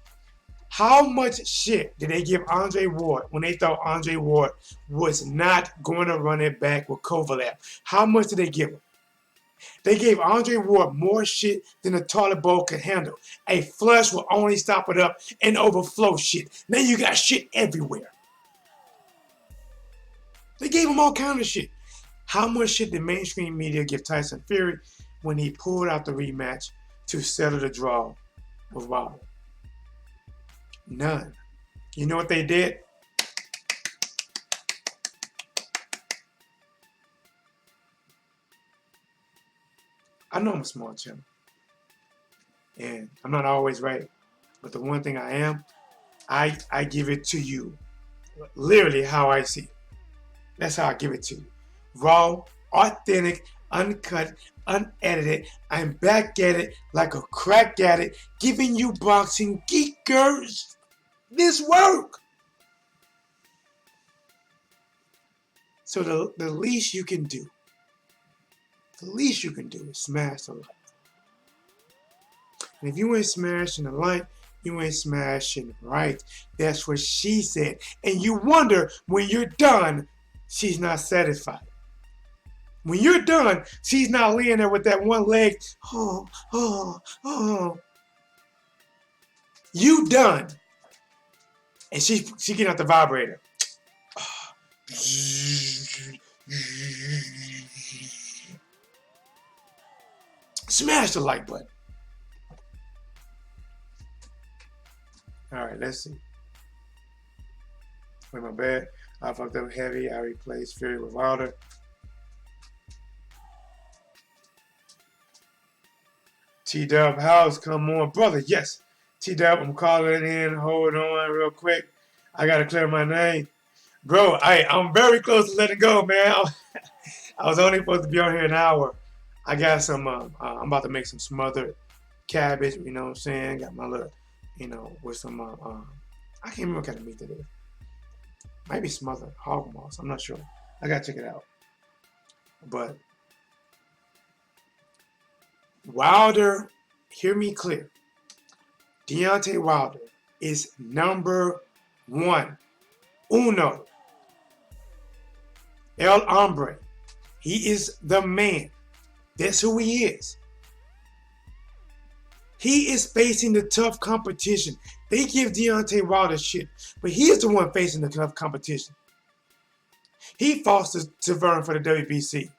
S1: How much shit did they give Andre Ward when they thought Andre Ward was not going to run it back with Kovalev? How much did they give him? They gave Andre Ward more shit than a toilet bowl could handle. A flush will only stop it up and overflow shit. Now you got shit everywhere. They gave him all kind of shit. How much shit did mainstream media give Tyson Fury when he pulled out the rematch to settle the draw with Wilder? None. You know what they did? I know I'm a smart channel. And I'm not always right. But the one thing I am, I give it to you. Literally how I see it. That's how I give it to you. Raw, authentic, uncut, unedited. I'm back at it like a crack at it, giving you boxing geekers this work. So the least you can do, is smash the like. And if you ain't smashing the like, you ain't smashing right. That's what she said. And you wonder when you're done, she's not satisfied. When you're done, she's not laying there with that one leg. Oh, oh, oh. You done. And she getting out the vibrator. Smash the like button. Alright, let's see. Wait, my bad. I fucked up heavy. I replaced Fury with Wilder. T-Dub House, come on, brother. Yes. T-Dub, I'm calling in. Hold on real quick. I got to clear my name. Bro, I'm very close to letting go, man. I was only supposed to be on here an hour. I got some, I'm about to make some smothered cabbage, you know what I'm saying? Got my little, with some, I can't remember what kind of meat that is. Might be smothered hog moss. I'm not sure. I got to check it out. But Wilder, hear me clear. Deontay Wilder is number one. Uno. El Hombre. He is the man. That's who he is. He is facing the tough competition. They give Deontay Wilder shit, but he is the one facing the tough competition. He fought Severn for the WBC.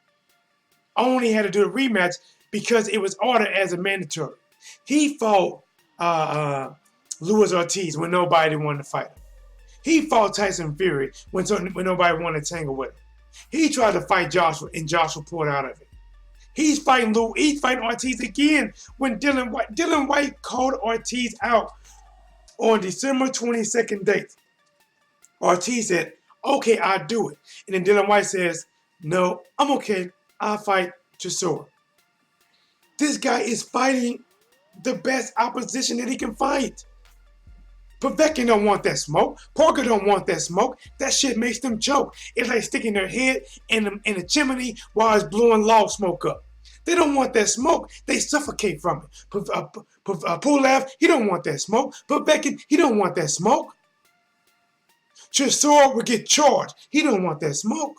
S1: Only had to do a rematch because it was ordered as a mandatory. He fought Luis Ortiz when nobody wanted to fight him. He fought Tyson Fury when nobody wanted to tangle with him. He tried to fight Joshua, and Joshua pulled out of it. He's fighting Ortiz again when Dylan White called Ortiz out on December 22nd date. Ortiz said, okay, I'll do it. And then Dylan White says, no, I'm okay. I'll fight Chisora. This guy is fighting the best opposition that he can fight. Povetkin don't want that smoke. Parker don't want that smoke. That shit makes them choke. It's like sticking their head in a chimney while it's blowing log smoke up. They don't want that smoke. They suffocate from it. Pulev, he don't want that smoke. Povetkin, he don't want that smoke. Chisora would get charged. He don't want that smoke.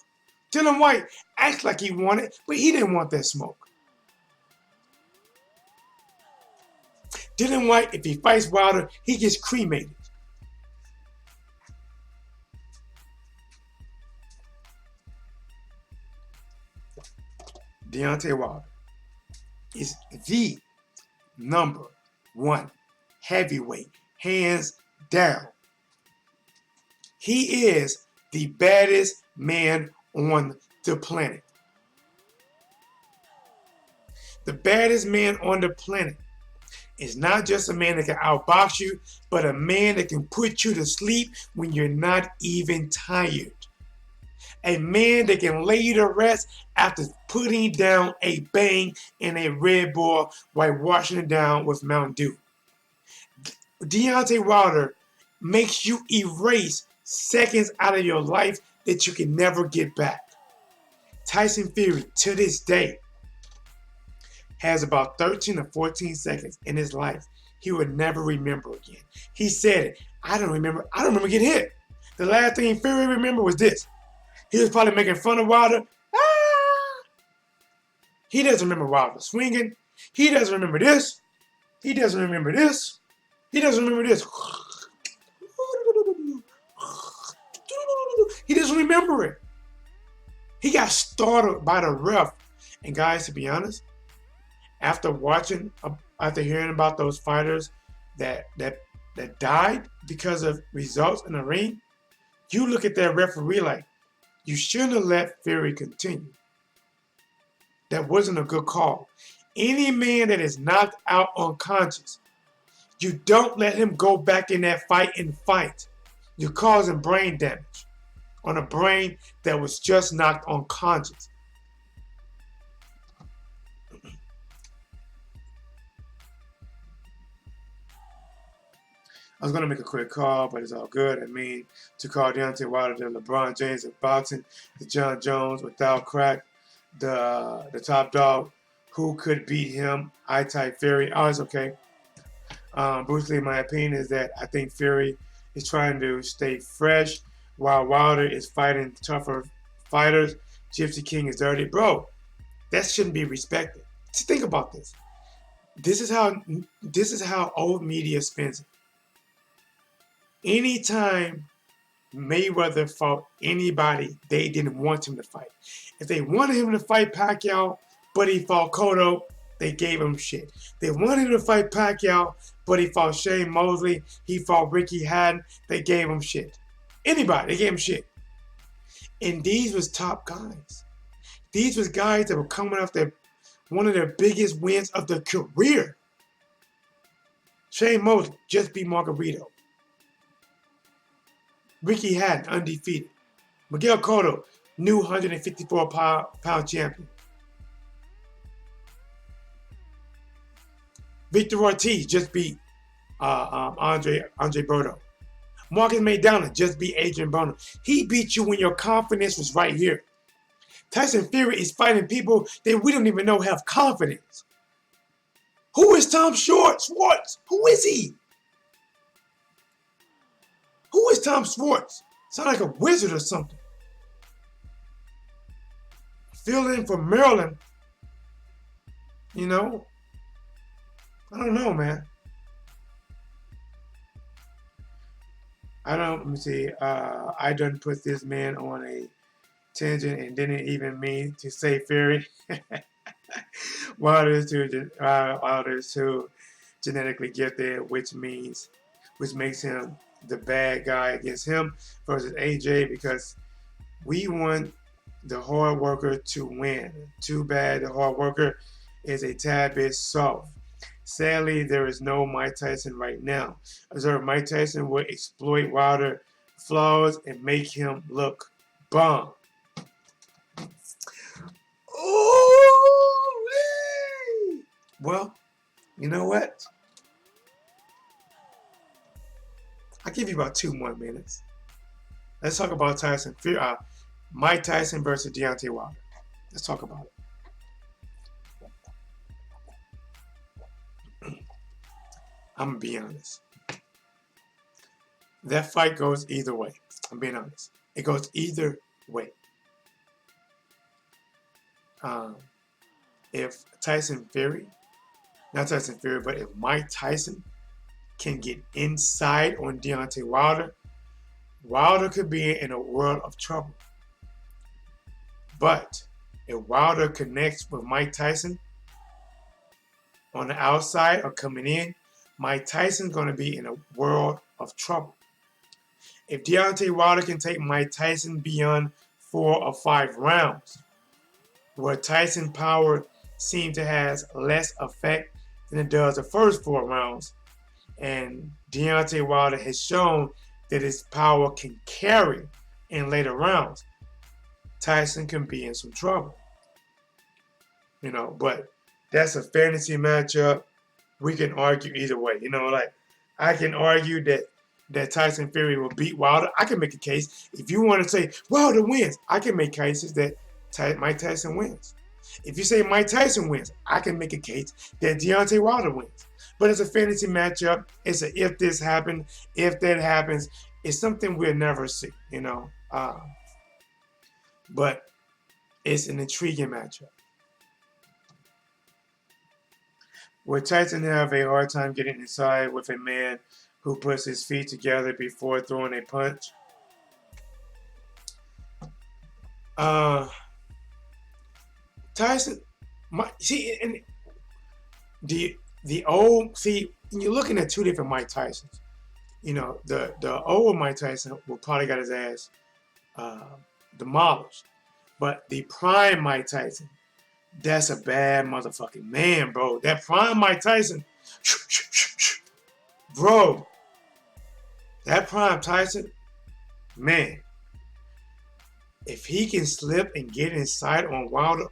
S1: Dylan White acts like he wanted, but he didn't want that smoke. Dylan White, if he fights Wilder, he gets cremated. Deontay Wilder is the number one heavyweight, hands down. He is the baddest man on the planet. The baddest man on the planet is not just a man that can outbox you, but a man that can put you to sleep when you're not even tired. A man that can lay you to rest after putting down a bang and a Red Bull while washing it down with Mountain Dew. Deontay Wilder makes you erase seconds out of your life that you can never get back. Tyson Fury, to this day, has about 13 or 14 seconds in his life he would never remember again. He said it. I don't remember getting hit. The last thing Fury remembered was this. He was probably making fun of Wilder. He doesn't remember Wilder swinging. He doesn't remember this. He doesn't remember this. He doesn't remember this. He doesn't remember it. He got startled by the ref. And guys, to be honest, after watching, after hearing about those fighters that died because of results in the ring, you look at that referee like, you shouldn't have let Fury continue. That wasn't a good call. Any man that is knocked out unconscious, you don't let him go back in that fight and fight. You're causing brain damage on a brain that was just knocked unconscious. I was going to make a quick call, but it's all good. I mean, to call Deontay Wilder the LeBron James of boxing, the John Jones without crack, the top dog, who could beat him? I type Fury. Oh, it's okay. Bruce Lee, my opinion is that I think Fury is trying to stay fresh while Wilder is fighting tougher fighters. Gypsy King is dirty. Bro, that shouldn't be respected. Just think about this. This is how old media spins it. Anytime Mayweather fought anybody, they didn't want him to fight. If they wanted him to fight Pacquiao, but he fought Cotto, they gave him shit. They wanted him to fight Pacquiao, but he fought Shane Mosley, he fought Ricky Hatton, they gave him shit. Anybody, they gave him shit. And these was top guys. These was guys that were coming off one of their biggest wins of their career. Shane Mosley just beat Margarito. Ricky Hatton, undefeated. Miguel Cotto, new 154-pound champion. Victor Ortiz just beat Andre Berto. Marcus Maidana just beat Adrian Broner. He beat you when your confidence was right here. Tyson Fury is fighting people that we don't even know have confidence. Who is Tom Schwartz? Who is he? Who is Tom Schwartz? Sound like a wizard or something. Fill in for Maryland. You know? I don't know, man. Let me see. I done put this man on a tangent and didn't even mean to say Fury. Wilder's too genetically gifted, which makes him the bad guy against him versus AJ, because we want the hard worker to win. Too bad the hard worker is a tad bit soft. Sadly, there is no Mike Tyson right now. Observe, Mike Tyson will exploit Wilder's flaws and make him look bum. Ooh! Well, you know what? I'll give you about 2 more minutes. Let's talk about Mike Tyson versus Deontay Wilder. Let's talk about it. I'm going to be honest. That fight goes either way. I'm being honest. It goes either way. If if Mike Tyson can get inside on Deontay Wilder, Wilder could be in a world of trouble. But if Wilder connects with Mike Tyson on the outside or coming in, Mike Tyson's going to be in a world of trouble. If Deontay Wilder can take Mike Tyson beyond 4 or 5 rounds, where Tyson power seems to have less effect than it does the first 4 rounds, and Deontay Wilder has shown that his power can carry in later rounds, Tyson can be in some trouble. You know, but that's a fantasy matchup. We can argue either way. You know, like I can argue that Tyson Fury will beat Wilder. I can make a case. If you want to say Wilder wins, I can make cases that Mike Tyson wins. If you say Mike Tyson wins, I can make a case that Deontay Wilder wins. But it's a fantasy matchup. It's a if this happens, if that happens. It's something we'll never see, you know. But it's an intriguing matchup. Will Tyson have a hard time getting inside with a man who puts his feet together before throwing a punch? Tyson, see, and the old, see, you're looking at two different Mike Tysons. You know, the old Mike Tyson will probably got his ass demolished, but the prime Mike Tyson, that's a bad motherfucking man, bro. That prime Mike Tyson, bro. That prime Tyson, man. If he can slip and get inside on Wilder,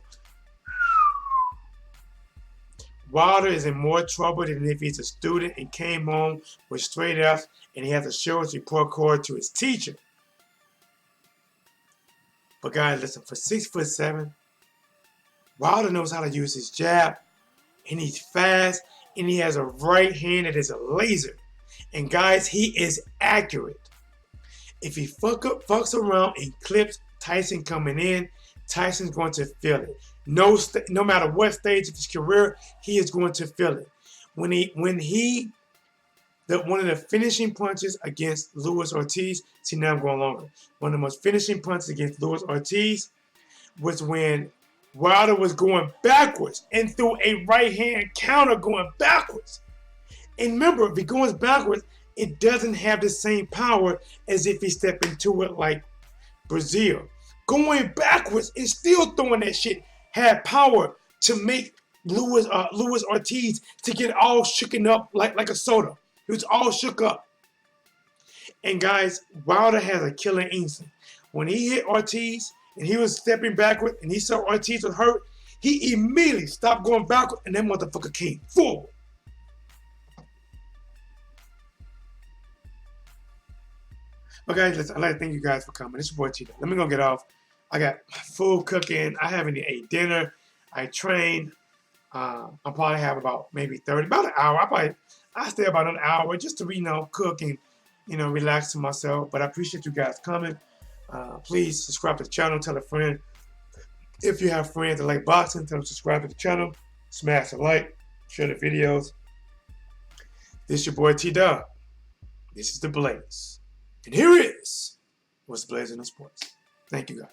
S1: Wilder is in more trouble than if he's a student and came home with straight F's and he has to show his report card to his teacher. But guys, listen, for 6'7", Wilder knows how to use his jab, and he's fast, and he has a right hand that is a laser. And guys, he is accurate. If he fucks around and clips Tyson coming in, Tyson's going to feel it. No matter what stage of his career, he is going to feel it. One of the finishing punches against Luis Ortiz, see now I'm going longer. One of the most finishing punches against Luis Ortiz was when Wilder was going backwards and threw a right hand counter going backwards. And remember, if he goes backwards, it doesn't have the same power as if he stepped into it like Brazil. Going backwards and still throwing that shit had power to make Luis Ortiz to get all shooken up like a soda. He was all shook up. And guys, Wilder has a killing instinct. When he hit Ortiz and he was stepping backward and he saw Ortiz was hurt, he immediately stopped going backward and that motherfucker came forward. But guys, listen, I'd like to thank you guys for coming. It's your boy Tito. Let me go get off. I got food cooking. I haven't even ate dinner. I trained. I'll probably have about maybe about an hour. I stay about an hour just to, cook and, relax to myself. But I appreciate you guys coming. Please subscribe to the channel. Tell a friend. If you have friends that like boxing, tell them to subscribe to the channel. Smash the like. Share the videos. This is your boy T-Dub. This is The Blaze. And here is what's blazing in sports. Thank you guys.